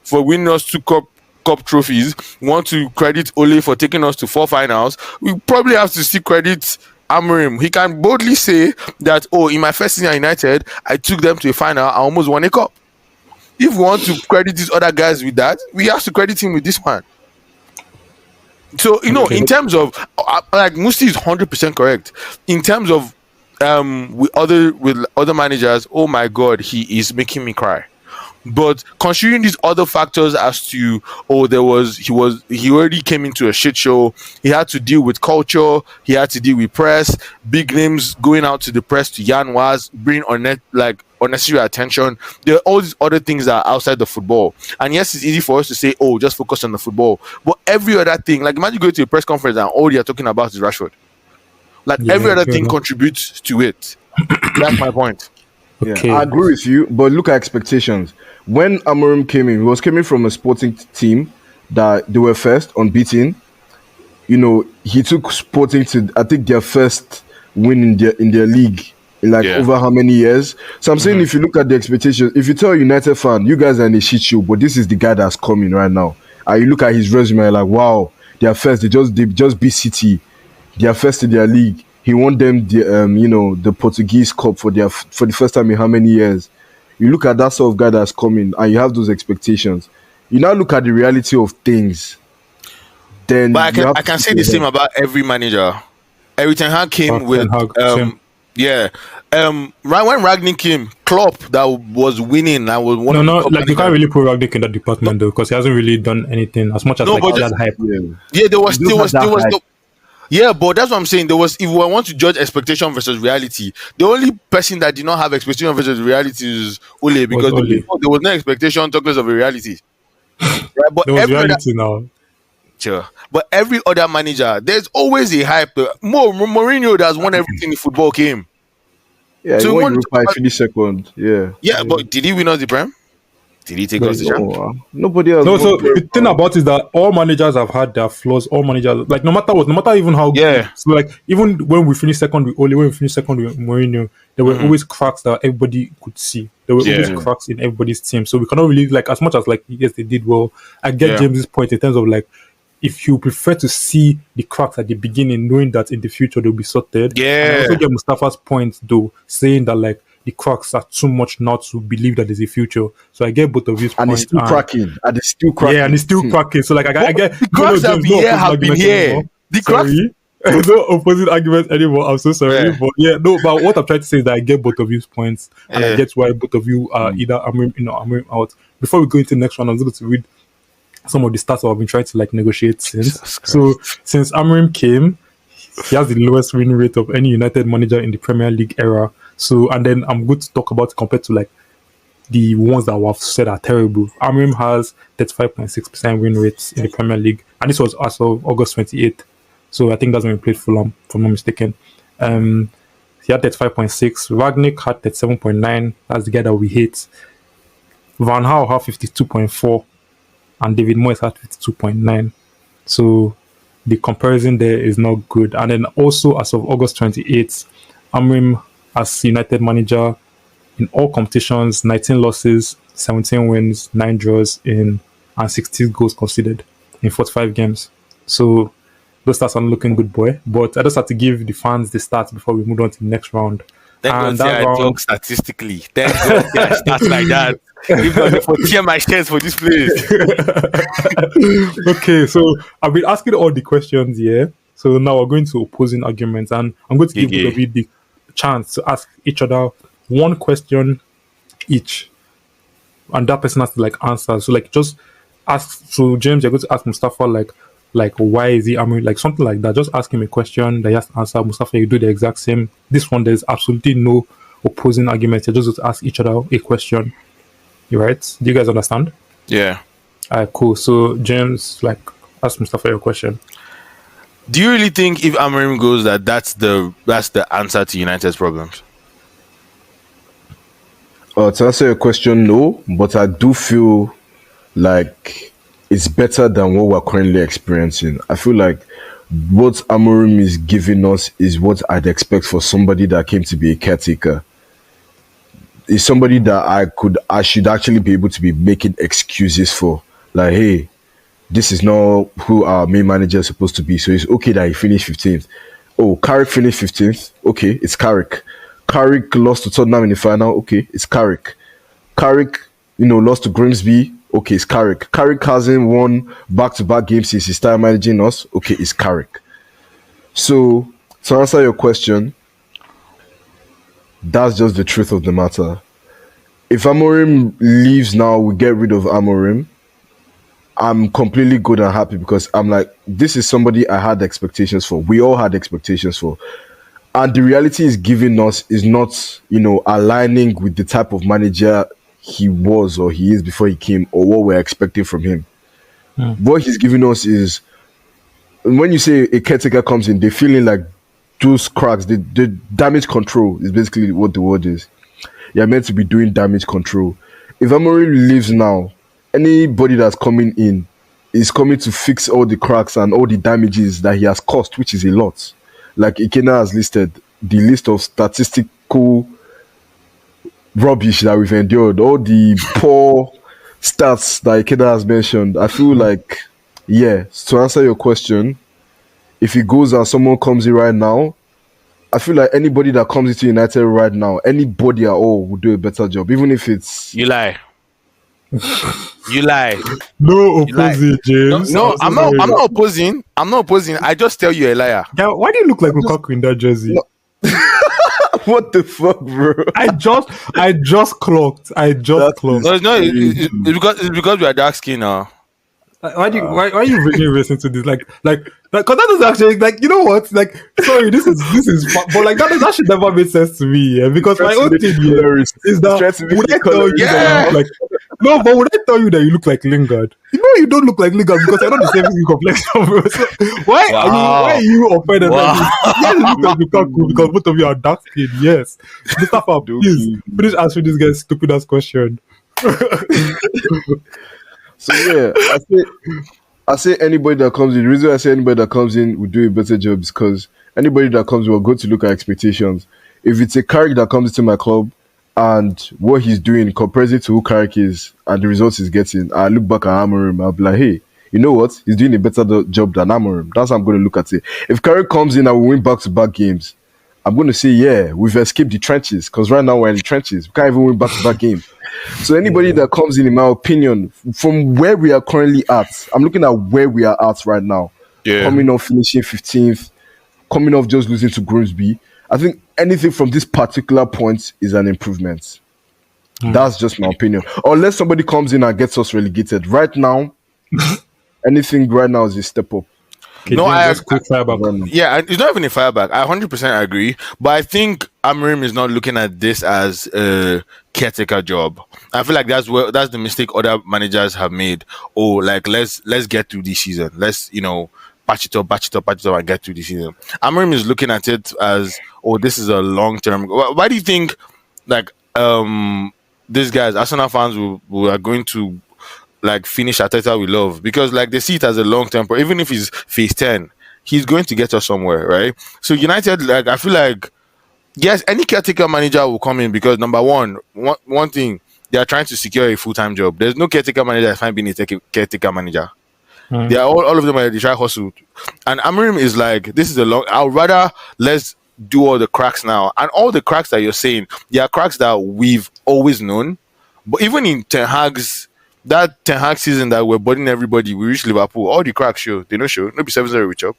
for winning us 2 cup trophies, we want to credit Ole for taking us to 4 finals. We probably have to still credit Amorim. He can boldly say that, in my first season at United, I took them to a final. I almost won a cup. If we want to credit these other guys with that, we have to credit him with this one. So in terms of like Musti is 100% correct. In terms of with other managers, oh my god, he is making me cry. But considering these other factors as to he already came into a shit show, he had to deal with culture, he had to deal with press, big names going out to the press to Jan Was, bring unnecessary attention. There are all these other things that are outside the football. And yes, it's easy for us to say, just focus on the football. But every other thing, like imagine going to a press conference and all you're talking about is Rashford. Like every other thing contributes to it. That's my point. Okay. I agree with you, but look at expectations. When Amorim came in, he was coming from a Sporting team that they were first, unbeaten. He took Sporting to, I think, their first win in their league in over how many years. So I'm saying if you look at the expectations, if you tell a United fan, you guys are in a shit show, but this is the guy that's coming right now. And you look at his resume, like, wow, they are first. They just beat City. They are first in their league. He won them the Portuguese Cup for the first time in how many years. You look at that sort of guy that's coming and you have those expectations. You now look at the reality of things. Then but I can say the same about every manager. Erik ten Hag came with Yeah. Right when Ragnick came, Klopp that was winning. I was one. No, like you can't really put Ragnick in that department though, because he hasn't really done anything as much as like all that hype. Yeah, there was yeah, but that's what I'm saying. There was, if we want to judge expectation versus reality, the only person that did not have expectation versus reality is Ole, because there was no expectation, talk less of a reality. Right? But there was reality now. Sure. But every other manager, there's always a hype. Mourinho that's won everything in football came. Yeah, so he won Europa, finished second. Yeah, but did he win us the Prem? Did he take us the champ? Nobody else. No, so the thing about it is that all managers have had their flaws. All managers, like no matter even how good. So like even when we finished second with Ole, when we finished second with Mourinho, there were always cracks that everybody could see. There were always cracks in everybody's team. So we cannot really, like, as much as like yes they did well. I get James's point in terms of like, if you prefer to see the cracks at the beginning, knowing that in the future they'll be sorted. Yeah. And I also get Mustafa's point though, saying that like the cracks are too much not to believe that there's a future. So I get both of his points. And it's still cracking. Yeah, and it's still cracking. So like I get the cracks have been here. The cracks. There's no opposing arguments anymore. I'm so sorry. But what I'm trying to say is that I get both of his points. And I get why both of you are either Amorim In or Amorim Out. Before we go into the next one, I'm just going to read some of the stats I've been trying to like negotiate since. So since Amorim came, he has the lowest win rate of any United manager in the Premier League era. So, and then I'm going to talk about it compared to like the ones that I've said are terrible. Amorim has 35.6% win rates in the Premier League, and this was as of August 28th. So I think that's when we played Fulham, if I'm not mistaken. He had 35.6. Ragnick had 37.9. That's the guy that we hate. Van Gaal had 52.4. And David Moyes had 52.9. So the comparison there is not good. And then also as of August 28th, Amorim as United manager in all competitions, 19 losses, 17 wins, 9 draws and 60 goals conceded in 45 games. So those stats are not looking good, boy. But I just have to give the fans the stats before we move on to the next round. Thank God I talk statistically. Thank God there are stats like that. If not for tear my chest for this place. Okay, so I've been asking all the questions here. So now we're going to opposing arguments, and I'm going to give both of you the chance to ask each other one question each, and that person has to like answer. So like just ask. So James, you're going to ask Mustafa like why is he Amorim, like something like that. Just ask him a question that he has to answer. Mustafa, you do the exact same. This one there's absolutely no opposing arguments. You're just going to ask each other a question. You right? Do you guys understand? Yeah. Alright, cool. So James, like, ask Mustafa your question. Do you really think if Amorim goes that's the answer to United's problems? To answer your question, no. But I do feel like it's better than what we're currently experiencing. I feel like what Amorim is giving us is what I'd expect for somebody that came to be a caretaker. Is somebody that I should actually be able to be making excuses for. Like, hey, this is not who our main manager is supposed to be. So it's okay that he finished 15th. Oh, Carrick finished 15th. Okay, it's Carrick. Carrick lost to Tottenham in the final. Okay, it's Carrick. Carrick, lost to Grimsby. Okay, it's Carrick. Carrick hasn't won back-to-back games since he started managing us. Okay, it's Carrick. So, to answer your question, that's just the truth of the matter. If Amorim leaves now, we get rid of Amorim, I'm completely good and happy because I'm like, this is somebody I had expectations for. We all had expectations for. And the reality is giving us is not, aligning with the type of manager he was or he is before he came or what we're expecting from him. What he's giving us is, when you say a caretaker comes in, they're feeling like those cracks, the damage control is basically what the word is. You're meant to be doing damage control. If Amorim leaves now, anybody that's coming in is coming to fix all the cracks and all the damages that he has caused, which is a lot. Like Ikena has listed the list of statistical rubbish that we've endured, all the poor stats that Ikeda has mentioned. I feel like, to answer your question, if he goes and someone comes in right now, I feel like anybody that comes into United right now, anybody at all will do a better job, even if it's... You lie. You lie. No opposing, James. No, I'm not opposing. I'm not opposing. I just tell you a liar. Yeah, why do you look like Lukaku in that jersey? No. What the fuck, bro? I just clocked. No, it's because we are dark skin now. Why are you bringing race into this? Like, because that is actually like, you know what? Like, sorry, this is, but like that should never make sense to me. Yeah, because my own thing here is that would I tell you that you look like no, but would I tell you that you look like Lingard? You know you don't look like Lingard because you're not the same complexion, bro. So why are you offended? Like, yes, you look like Lukaku because both of you are dark skinned. Yes, Mustafa, please answer this guy's stupid ass question. So yeah, I say anybody that comes in. The reason I say anybody that comes in will do a better job is because anybody that comes will go to look at expectations. If it's a Carrick that comes into my club and what he's doing compares it to who Carrick is and the results he's getting, I look back at Amorim, I'll be like, hey, you know what? He's doing a better job than Amorim. That's how I'm going to look at it. If Carrick comes in and we win back-to-back games, I'm going to say, yeah, we've escaped the trenches because right now we're in the trenches. We can't even win back-to-back games. So anybody that comes in my opinion, from where we are currently at, I'm looking at where we are at right now. Yeah. Coming off finishing 15th, coming off just losing to Grimsby. I think anything from this particular point is an improvement. That's just my opinion. Unless somebody comes in and gets us relegated. Right now, anything right now is a step up. Okay, no, yeah, it's not even a fireback. I 100% agree, but I think Amorim is not looking at this as a caretaker job. I feel like that's the mistake other managers have made. Oh, like let's get through this season. Let's patch it up, and get through the season. Amorim is looking at it as, oh, this is a long term. Why do you think like these guys, Arsenal fans, who are going to like finish Arteta with love? Because like they see it as a long term, even if he's phase 10, he's going to get us somewhere, right? So United, like I feel like yes, any caretaker manager will come in because number one thing, they are trying to secure a full-time job. There's no caretaker manager that's fine being a caretaker manager. They are all of them are they try hustle. And Amorim is like, this is a long. I'd rather let's do all the cracks now, and all the cracks that you're saying, they are cracks that we've always known. But even in Ten Hag season that we're burning everybody, we reached Liverpool. All the cracks show, they don't show. Maybe 7-0 reach up.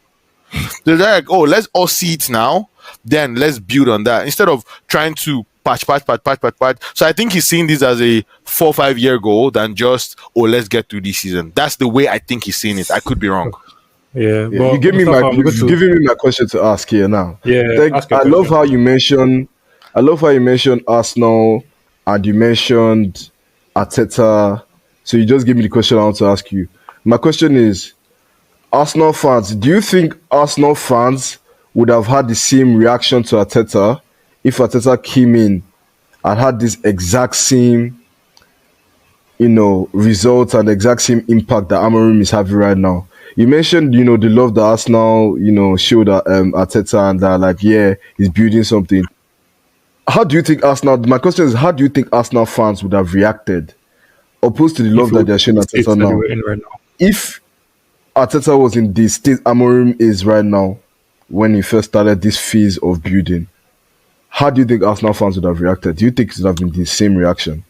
They're like, oh, let's all see it now. Then let's build on that instead of trying to patch. So I think he's seeing this as a 4-5 year goal than just, oh, let's get through this season. That's the way I think he's seeing it. I could be wrong. Yeah, well, you're giving me my question to ask here now. Yeah, I love how you mentioned Arsenal and you mentioned Arteta. So you just gave me the question I want to ask you. My question is, Arsenal fans, do you think Arsenal fans would have had the same reaction to Arteta if Arteta came in and had this exact same, results and exact same impact that Amorim is having right now? You mentioned, the love that Arsenal, showed at Arteta and that, like, yeah, he's building something. How do you think my question is, how do you think Arsenal fans would have reacted opposed to the love that they're showing Arteta now? Right now? If Arteta was in the state Amorim is right now when he first started this phase of building, how do you think Arsenal fans would have reacted? Do you think it would have been the same reaction?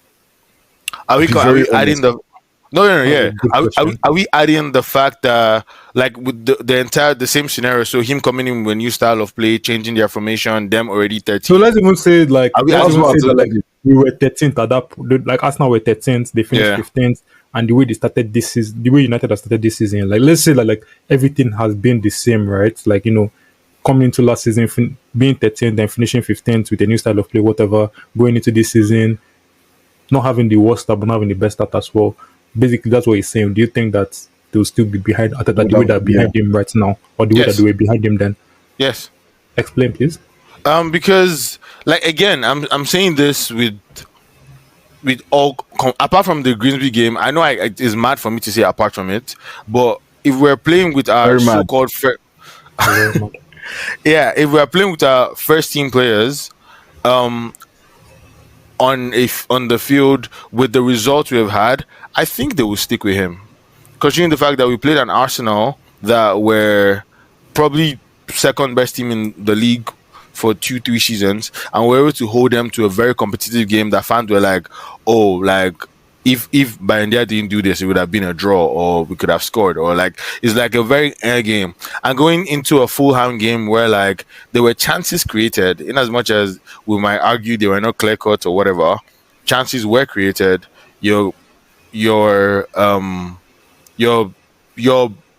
Are we adding the... No, yeah. Are we adding the fact that, like, with the same scenario, so him coming in with a new style of play, changing their formation, them already 13? So let's even say, like, we were 13th at that point. Like, Arsenal were 13th, they finished 15th, and the way they started this season, the way United has started this season, like, let's say that, like, everything has been the same, right? Like, coming into last season, being 13th, then finishing 15th with a new style of play, whatever, going into this season, not having the worst start, but not having the best start as well. Basically, that's what he's saying. Do you think that they'll still be behind Arteta the way they're behind him right now, or the way that they were behind him then? Yes. Explain, please. Because, like, again, I'm saying this with all apart from the Grimsby game. I know it's mad for me to say apart from it, but if we're playing with our so-called if we're playing with our first team players, on the field with the results we have had, I think they will stick with him. Considering the fact that we played an Arsenal that were probably second best team in the league for 2-3 seasons, and we're able to hold them to a very competitive game that fans were like, oh, like if Bayindia didn't do this, it would have been a draw, or we could have scored, or like it's like a very air game. And going into a Fulham game where like there were chances created, in as much as we might argue they were not clear cut or whatever, chances were created. Your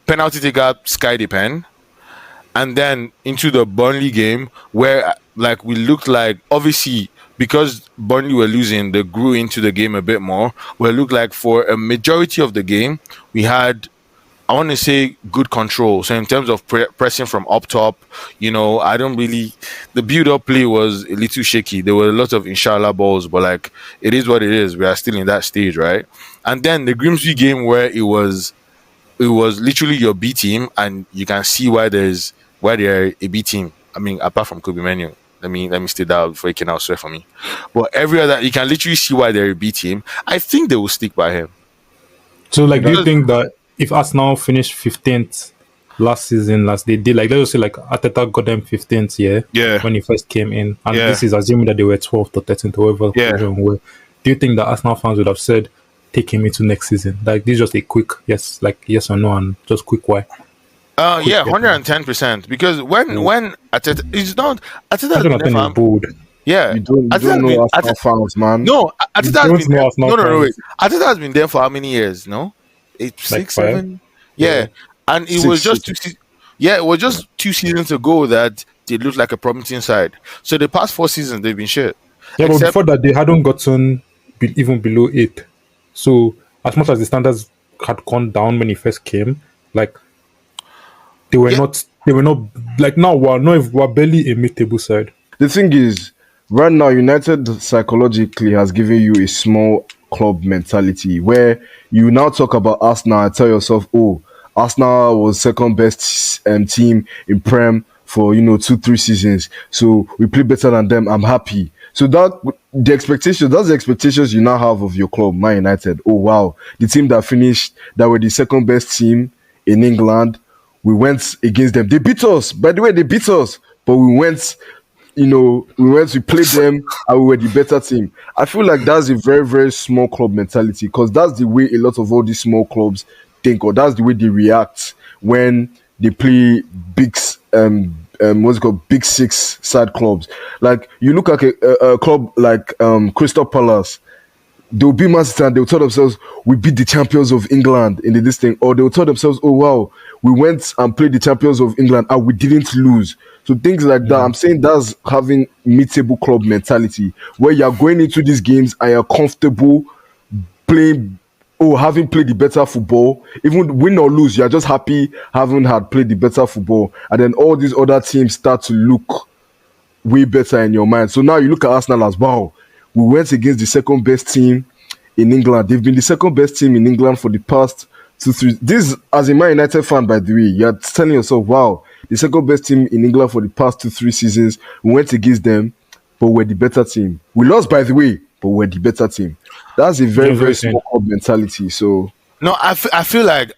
penalty taker skied the pen. And then into the Burnley game where like we looked like, obviously because Burnley were losing, they grew into the game a bit more. Where it looked like for a majority of the game we had, I want to say, good control. So in terms of pressing from up top, I don't really, the build-up play was a little shaky. There were a lot of inshallah balls, but like it is what it is. We are still in that stage, right? And then the Grimsby game where it was literally your B team, and you can see why they're a B team. I mean, apart from Kobe Menu. Let me state that before he can now swear for me. But every other, you can literally see why they're a B team. I think they will stick by him. So, like, do you think that if Arsenal finished 15th last they did, like, let's just say, like, Arteta got them 15th, when he first came in, and this is assuming that they were 12th or 13th or whatever. Do you think that Arsenal fans would have said, take him into next season? Like, this is just a quick yes or no, and just quick why? 110%. Because when Arteta, it's not Arteta has been there for bold. Yeah, you don't know Arsenal fans, man. No, Arteta has been there. No, wait. Arteta has been there for how many years? No, 8, 6, 7. Yeah, and it was just 2 it was just 2 seasons ago that they looked like a promising side. So the past 4 seasons they've been shit. Yeah, but before that they hadn't gotten even below 8. So as much as the standards had gone down when he first came, like they were not like now we're barely a mid-table side. The thing is, right now United psychologically has given you a small club mentality where you now talk about Arsenal and tell yourself, oh, Arsenal was second best team in Prem for 2-3 seasons, so we play better than them. I'm happy. So that's the expectations you now have of your club, Man United. Oh wow, the team that were the second best team in England, we went against them. They beat us. By the way, they beat us, but we went to play them and we were the better team. I feel like that's a very, very small club mentality, because that's the way a lot of all these small clubs think, or that's the way they react when they play big big 6 side clubs. Like you look at a club like Crystal Palace, they'll be Man City and they'll tell themselves, we beat the champions of England in this thing, or they'll tell themselves, oh wow, we went and played the champions of England and we didn't lose. So things like that, I'm saying that's having mid-table club mentality, where you're going into these games and you're comfortable playing, having played the better football. Even win or lose, you're just happy having had played the better football, and then all these other teams start to look way better in your mind. So now you look at Arsenal as, wow, we went against the second best team in England. They've been the second best team in England for the past 2-3. This, as a Man United fan, by the way, you're telling yourself, wow, the second best team in England for the past 2-3 seasons, we went against them, but we're the better team. We lost, by the way, but we're the better team. That's a very, very small club mentality. So no, I feel like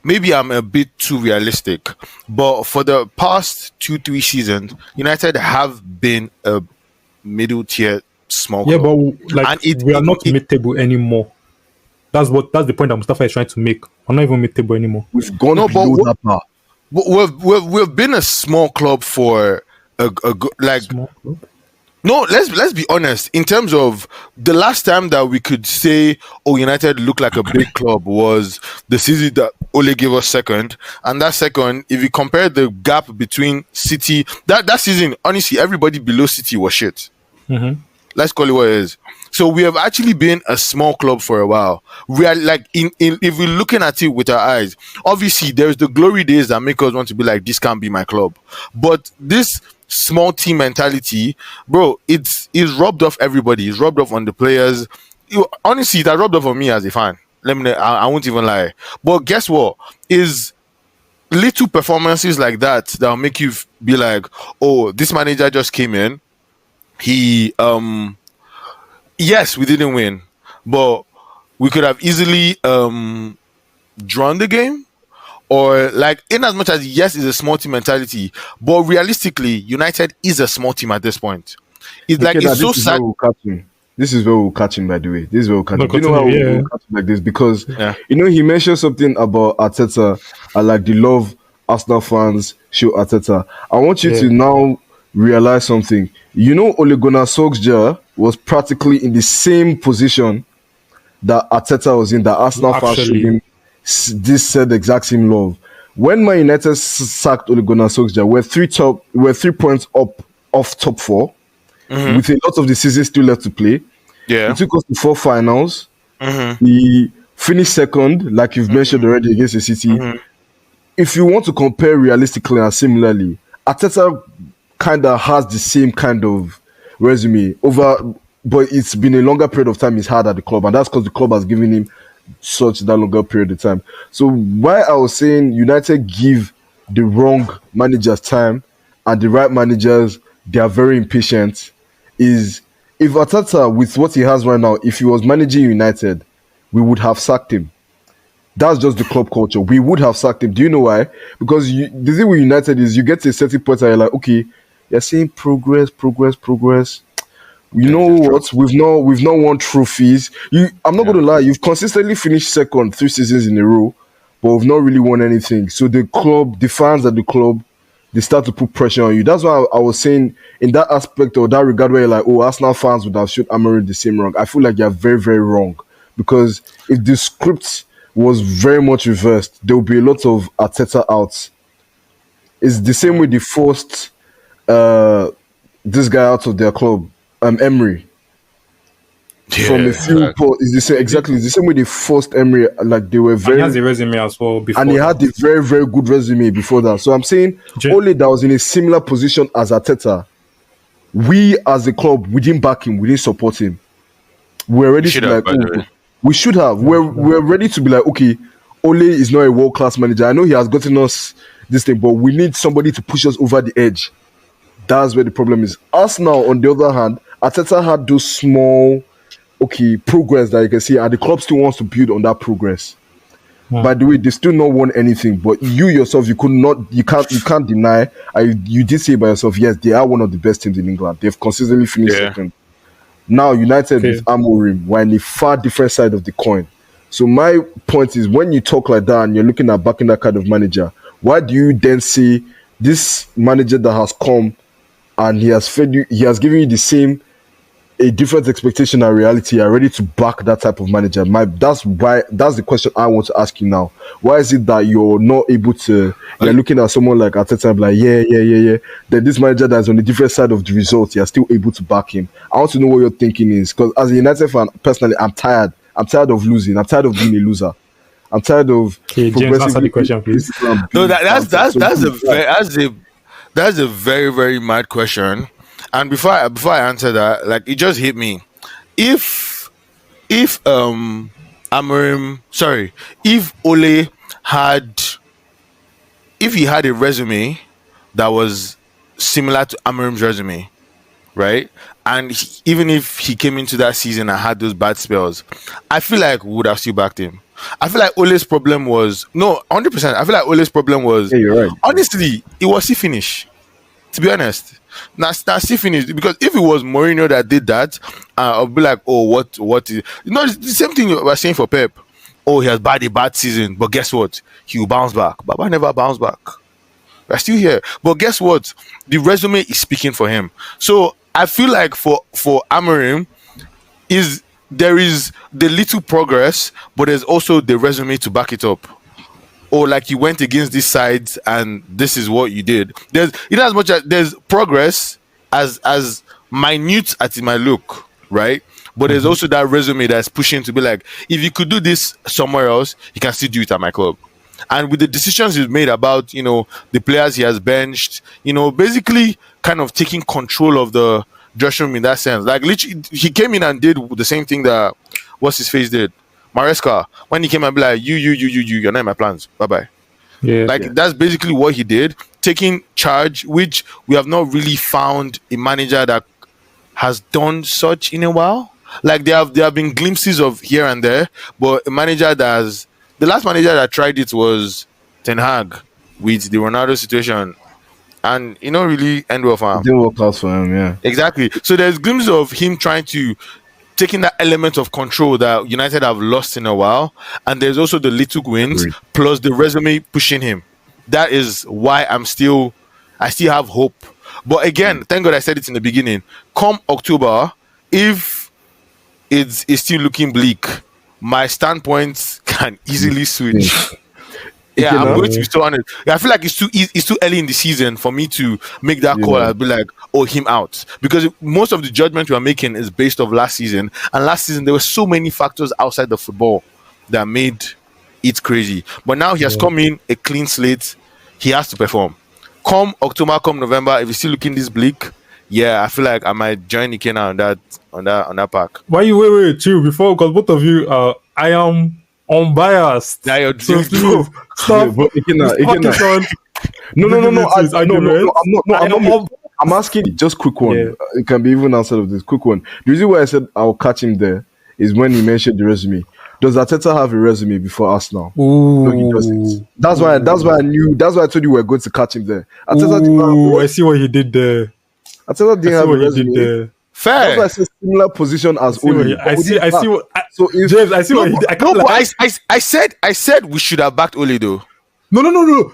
maybe I'm a bit too realistic, but for the past 2-3 seasons, United have been a middle tier small club. But like, we are not mid-table anymore. That's the point that Mustafa is trying to make. We're not even mid-table anymore. We've gone below that part. But we've been a small club for a like. Small club? No, let's be honest. In terms of the last time that we could say, oh, United look like a big club, was the season that Ole gave us second. And that second, if you compare the gap between City, that season, honestly, everybody below City was shit. Mm-hmm. Let's call it what it is. So we have actually been a small club for a while. We are like, if we're looking at it with our eyes, obviously there's the glory days that make us want to be like, this can't be my club. But this small team mentality, bro, it's rubbed off everybody. It's rubbed off on the players. Honestly, that rubbed off on me as a fan. I won't even lie. But guess what? Is little performances like that'll make you be like, oh, this manager just came in. He yes, we didn't win, but we could have easily drawn the game. Or like, in as much as yes, it's a small team mentality, but realistically, United is a small team at this point. It's like, it's so sad. This is where we'll catch him, by the way. This is where we'll catch No, him. Do you know how continue, we'll catch him like this? Because, Yeah. he mentioned something about Arteta and like the love Arsenal fans show Arteta. I want you to now realize something. You know, Ole Gunnar Solskjaer was practically in the same position that Arteta was in, that Arsenal fans showed him this said exact same love. When Man United sacked Ole Gunnar Solskjaer, we're 3 points up off top 4, with a lot of the season still left to play. Yeah. He took us to 4 finals. He finished second, like you've mentioned already, against the City. If you want to compare realistically and similarly, Arteta kind of has the same kind of resume but it's been a longer period of time he's had at the club, and that's because the club has given him that longer period of time. So why I was saying United give the wrong managers time and the right managers, they are very impatient, is if Arteta, with what he has right now, if he was managing United, we would have sacked him. That's just the club culture. We would have sacked him. Do you know why? Because the thing with United is you get to a certain point and you're like, okay, you're seeing progress. You know what? We've not won trophies. I'm not going to lie. You've consistently finished second 3 seasons in a row, but we've not really won anything. So the fans at the club, they start to put pressure on you. That's why I was saying in that aspect or that regard where you're like, oh, Arsenal fans would have showed Amorim the same wrong. I feel like you're very, very wrong, because if the script was very much reversed, there would be a lot of Arteta outs. It's the same way they forced this guy out of their club. Emery. From a few it's the same, exactly. It's the same way they forced Emery. Like they were very. And he has a resume as well before. And he had a very, very good resume before that. So I'm saying Ole that was in a similar position as Arteta. We as a club, we didn't back him, we didn't support him. We're ready to be like, we should have. We're ready to be like, okay, Ole is not a world-class manager. I know he has gotten us this thing, but we need somebody to push us over the edge. That's where the problem is. Arsenal, on the other hand, Arteta had those small, progress that you can see, and the club still wants to build on that progress. By the way, they still not won anything, but you yourself, you can't deny. You did say by yourself, yes, they are one of the best teams in England. They've consistently finished second. Now, United with Amorim, we're on a far different side of the coin. So my point is, when you talk like that and you're looking at backing that kind of manager, why do you then say this manager that has come and he has fed you, he has given you a different expectation and reality, are ready to back that type of manager? That's the question I want to ask you now. Why is it that you're not able to, you're looking at someone like Arteta and be like, yeah, then this manager that's on the different side of the result, you're still able to back him? I want to know what your thinking is, because as a United fan, personally, I'm tired of losing. I'm tired of being a loser. I'm tired of James, answer the question, please. No, that's a very, very mad question. And before I answer that, like, it just hit me. If Ole if he had a resume that was similar to Amorim's resume, right? And even if he came into that season and had those bad spells, I feel like we would have still backed him. I feel like Ole's problem was 100%. I feel like Ole's problem was, you're right. Honestly, it was still finish. To be honest, now still finished, because if it was Mourinho that did that, I'll be like, oh, what is, it's the same thing you were saying for Pep. Oh, he has had a bad season, but guess what? He will bounce back. Baba never bounced back. We're still here, but guess what? The resume is speaking for him. So I feel like for Amorim, there is the little progress, but there's also the resume to back it up. Or like you went against these sides and this is what you did. There's, as much as there's progress as minute as it might look, right? But there's also that resume that's pushing to be like, if you could do this somewhere else, you can still do it at my club. And with the decisions he's made about, the players he has benched, basically kind of taking control of the dressing room in that sense. Like, literally, he came in and did the same thing that what's his face did. Maresca, when he came and be like, you're not in my plans. Bye-bye. That's basically what he did. Taking charge, which we have not really found a manager that has done such in a while. Like, there have been glimpses of here and there, but a manager the last manager that tried it was Ten Hag with the Ronaldo situation. And really end well for him. It didn't work out for him, yeah. Exactly. So there's glimpses of him trying to taking that element of control that United have lost in a while, and there's also the little wins plus the resume pushing him. That is why I still have hope. But again, thank God I said it in the beginning. Come October, if it's still looking bleak, my standpoints can easily switch. Yeah, I'm going to be so honest. I feel like it's too early in the season for me to make that call. I'll be like, him out. Because most of the judgment we are making is based off last season. And last season, there were so many factors outside the football that made it crazy. But now he has come in, a clean slate. He has to perform. Come October, come November, if he's still looking this bleak, I feel like I might join Ikena on that pack. Why you wait, chill before, because both of you I am unbiased. Now you're so please stop. No. I'm asking just quick one. Yeah. It can be even outside of this quick one. The reason why I said I'll catch him there is when he mentioned the resume. Does Arteta have a resume before Arsenal? No, he doesn't. That's why I knew. That's why I told you we were going to catch him there. I see what he did there. Arteta didn't have a resume. Fair. That's why I said similar position as Oli. I see what James, I see what he did. I said we should have backed Oli though. No. I don't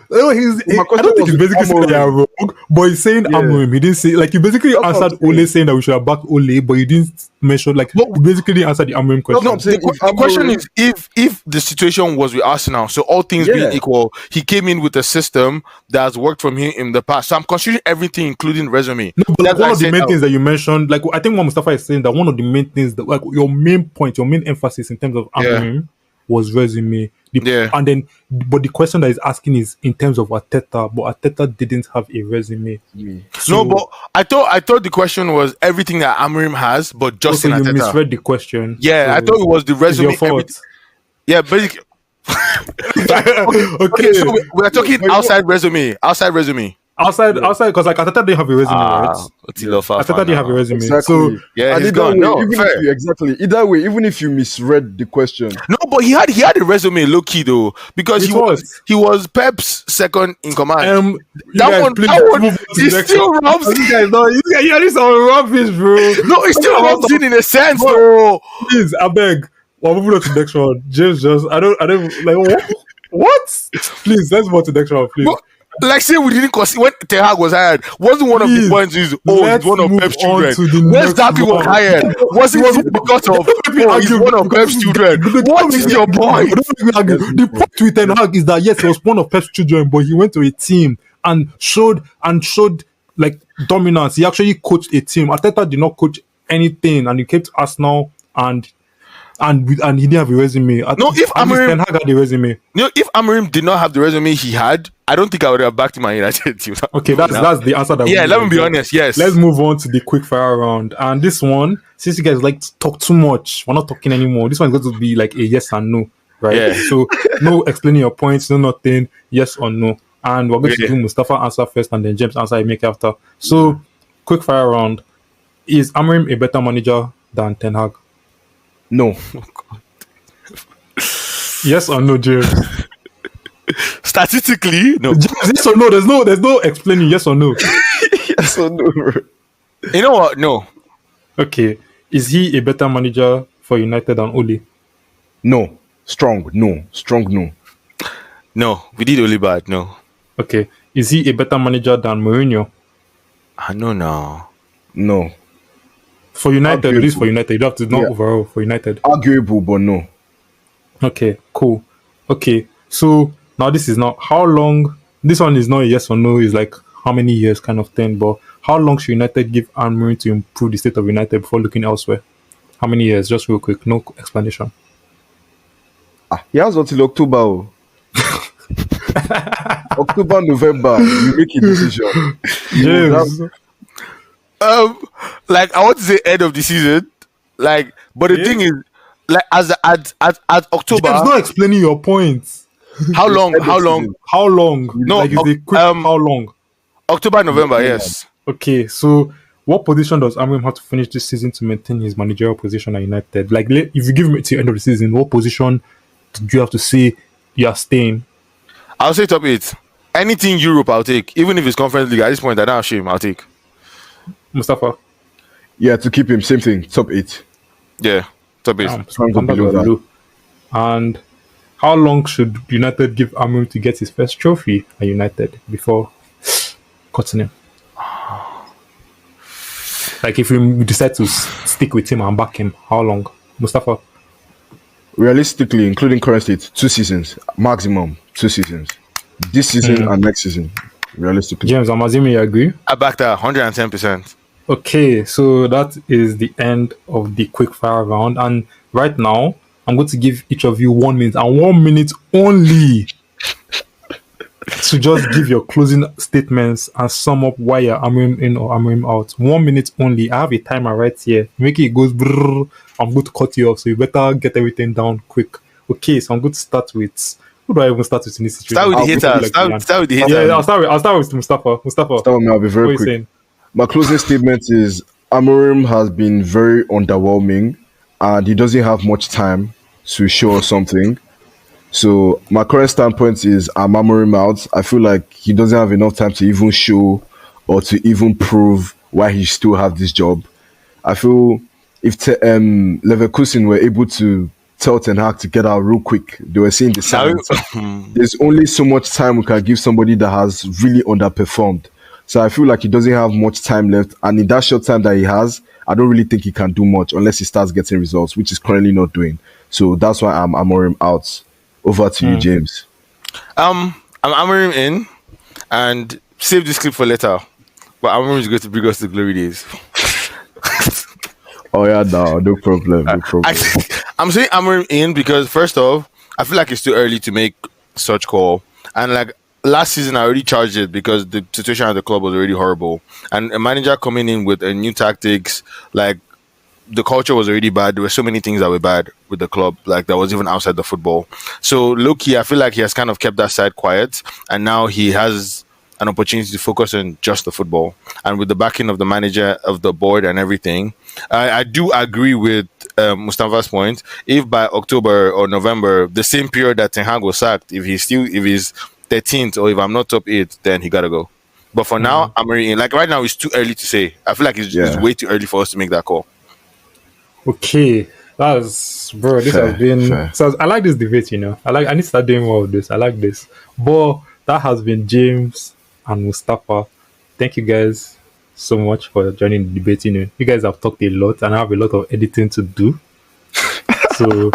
think he's basically saying they are wrong, but he's saying Amorim. He didn't say, like, you basically answered Ole saying that we should have backed Ole, but you didn't mention, like, you basically answered the Amorim question. No, the question is if the situation was with Arsenal, so all things being equal, he came in with a system that has worked for him in the past. So I'm considering everything, including resume. No, but like one of the main things that you mentioned, like, I think what Mustafa is saying, that one of the main things, that, like, your main point, your main emphasis in terms of Amorim was resume. And then, but the question that he's asking is in terms of Arteta, but Arteta didn't have a resume. So, no, but I thought the question was everything that Amorim has, but just in Arteta. You misread the question. Yeah, so I thought it was the resume. Your fault. Yeah, basically. Okay, so we're talking outside resume. Outside, because like Arteta didn't have a resume, right? Arteta didn't have a resume. Exactly. So he's gone. Either way, even if you misread the question. No, but he had a resume, low key though, because he was Pep's second in command. That one he still rubs in. You guys are rubbish, bro. No, he still rubs in a sense, bro. Please, I beg. Well, moving on to the next one. James I don't like what? Please, let's move on to the next one, please. Like say we didn't consider when Ten Hag was hired. Wasn't one of the points is he's one of Pep's children. When Zappy was hired, wasn't because of he's one of Pep's children. What is your point? The point with Ten Hag is that yes, he was one of Pep's children, but he went to a team and showed like dominance. He actually coached a team. Arteta did not coach anything, and he kept Arsenal and he didn't have a resume. If Amorim Ten Hag had a resume. If Amorim did not have the resume he had, I don't think I would have backed my United team. Okay, that's the answer that let me be honest, yes. Let's move on to the quick fire round. And this one, since you guys like to talk too much, we're not talking anymore. This one's going to be like a yes and no, right? Yeah. So no explaining your points, no nothing, yes or no. And we're going to do Mustafa answer first and then James answer make after. So quick fire round. Is Amorim a better manager than Ten Hag? No. Oh, God. Yes or no, James? Statistically, no. Yes or no? There's no explaining yes or no. Yes or no. You know what? No. Okay. Is he a better manager for United than Ole? No. Strong no. No. We did Ole bad, no. Okay. Is he a better manager than Mourinho? No. For United, it is for United. You have to not overall for United. Arguable, but no. Okay, cool. Okay, so now this is not how long. This one is not a yes or no. It's like how many years kind of thing. But how long should United give Amorim to improve the state of United before looking elsewhere? How many years? Just real quick, no explanation. He has until October. October, November. You make a decision. Yes. Like I want to say end of the season, like, but the thing is, like, as at October. James, not explaining your points. How long? No, like, is it quick? How long? October, November. Yes. Okay, so what position does Amorim have to finish this season to maintain his managerial position at United? Like, if you give him to the end of the season, what position do you have to say you are staying? I'll say top 8. Anything Europe, I'll take. Even if it's Conference League, at this point, I don't have shame. I'll take. Mustafa? Yeah, to keep him, same thing, top 8. Yeah, top 8. Standards were low. And how long should United give Amorim to get his first trophy at United before cutting him? Like, if we decide to stick with him and back him, how long? Mustafa? Realistically, including current state, 2 seasons. Maximum 2 seasons. This season and next season. Realistically. James, I'm assuming you agree? I back that 110%. Okay, so that is the end of the quickfire round. And right now, I'm going to give each of you 1 minute and 1 minute only to just give your closing statements and sum up why you're Amorim in or Amorim out. 1 minute only. I have a timer right here. Make it goes brrr. I'm going to cut you off, so you better get everything down quick. Okay, so I'm going to start with... Who do I even start with in this situation? Start with the haters. Start with the haters. Yeah, I'll start with Mustafa. Start with me, I'll be very quick. My closing statement is Amorim has been very underwhelming and he doesn't have much time to show us something. So my current standpoint is I'm Amorim out. I feel like he doesn't have enough time to even show or to even prove why he still have this job. I feel if Leverkusen were able to tell Ten Hag to get out real quick, they were seeing the signs. There's only so much time we can give somebody that has really underperformed. So I feel like he doesn't have much time left. And in that short time that he has, I don't really think he can do much unless he starts getting results, which he's currently not doing. So that's why I'm Amorim out. Over to you, James. I'm Amorim in, and save this clip for later. But Amorim is going to bring us to glory days. Oh yeah, no problem. I'm saying Amorim in because first off, I feel like it's too early to make such call. And like last season, I already charged it because the situation at the club was already horrible. And a manager coming in with a new tactics, like the culture was already bad. There were so many things that were bad with the club, like that was even outside the football. So low-key, I feel like he has kind of kept that side quiet, and now he has an opportunity to focus on just the football. And with the backing of the manager, of the board and everything, I do agree with Mustafa's point. If by October or November, the same period that Ten Hag was sacked, if he's 13th or if I'm not top 8, then he gotta go. But for now, Amorim in. Like right now, it's too early to say. I feel like it's way too early for us to make that call. Okay, this has been fair. So I like this debate, I need to start doing more of this. I like this. But that has been James and Mustafa. Thank you guys so much for joining the debate. You guys have talked a lot and I have a lot of editing to do. So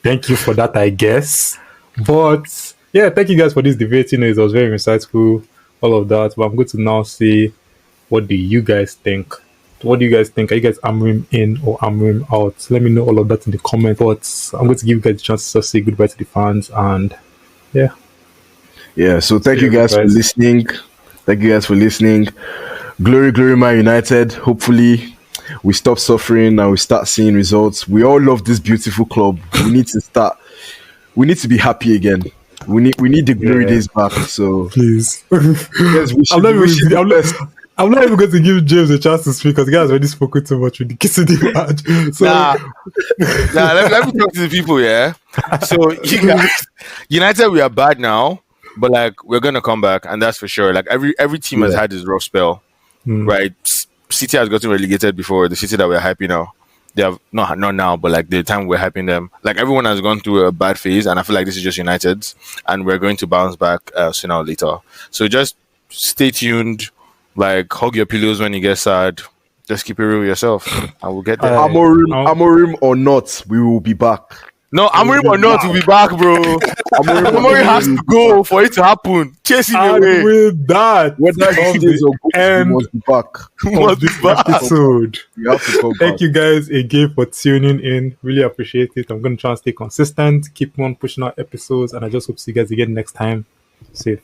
thank you for that, I guess. But yeah, thank you guys for this debate. It was very insightful, all of that. But I'm going to now see, what do you guys think? What do you guys think? Are you guys Amorim in or Amorim out? Let me know all of that in the comments. But I'm going to give you guys a chance to say goodbye to the fans. And yeah. So thank you guys for listening. Glory, glory, Man United. Hopefully, we stop suffering and we start seeing results. We all love this beautiful club. We need to be happy again. We need the glory days back. So please, yes, I'm not even going to give James a chance to speak because the guy's already spoken too much with the kiss of the match. So let me talk to the people, yeah? So you guys, United, we are bad now, but like we're gonna come back, and that's for sure. Like every team has had this rough spell, right? City has gotten relegated before. The City that we're hyping now, they have not now, but like the time we're hyping them, like everyone has gone through a bad phase, and I feel like this is just United's, and we're going to bounce back sooner or later. So just stay tuned. Like, hug your pillows when you get sad. Just keep it real with yourself. I will get there. Amorim or not, we will be back. No, Amorim or not, we'll be back, bro. Amorim has to go for it to happen. Chasing away. With that, whether he is or we must be back. Of this episode. We have to come back. Thank you guys again for tuning in. Really appreciate it. I'm going to try and stay consistent. Keep on pushing out episodes. And I just hope to see you guys again next time. Safe.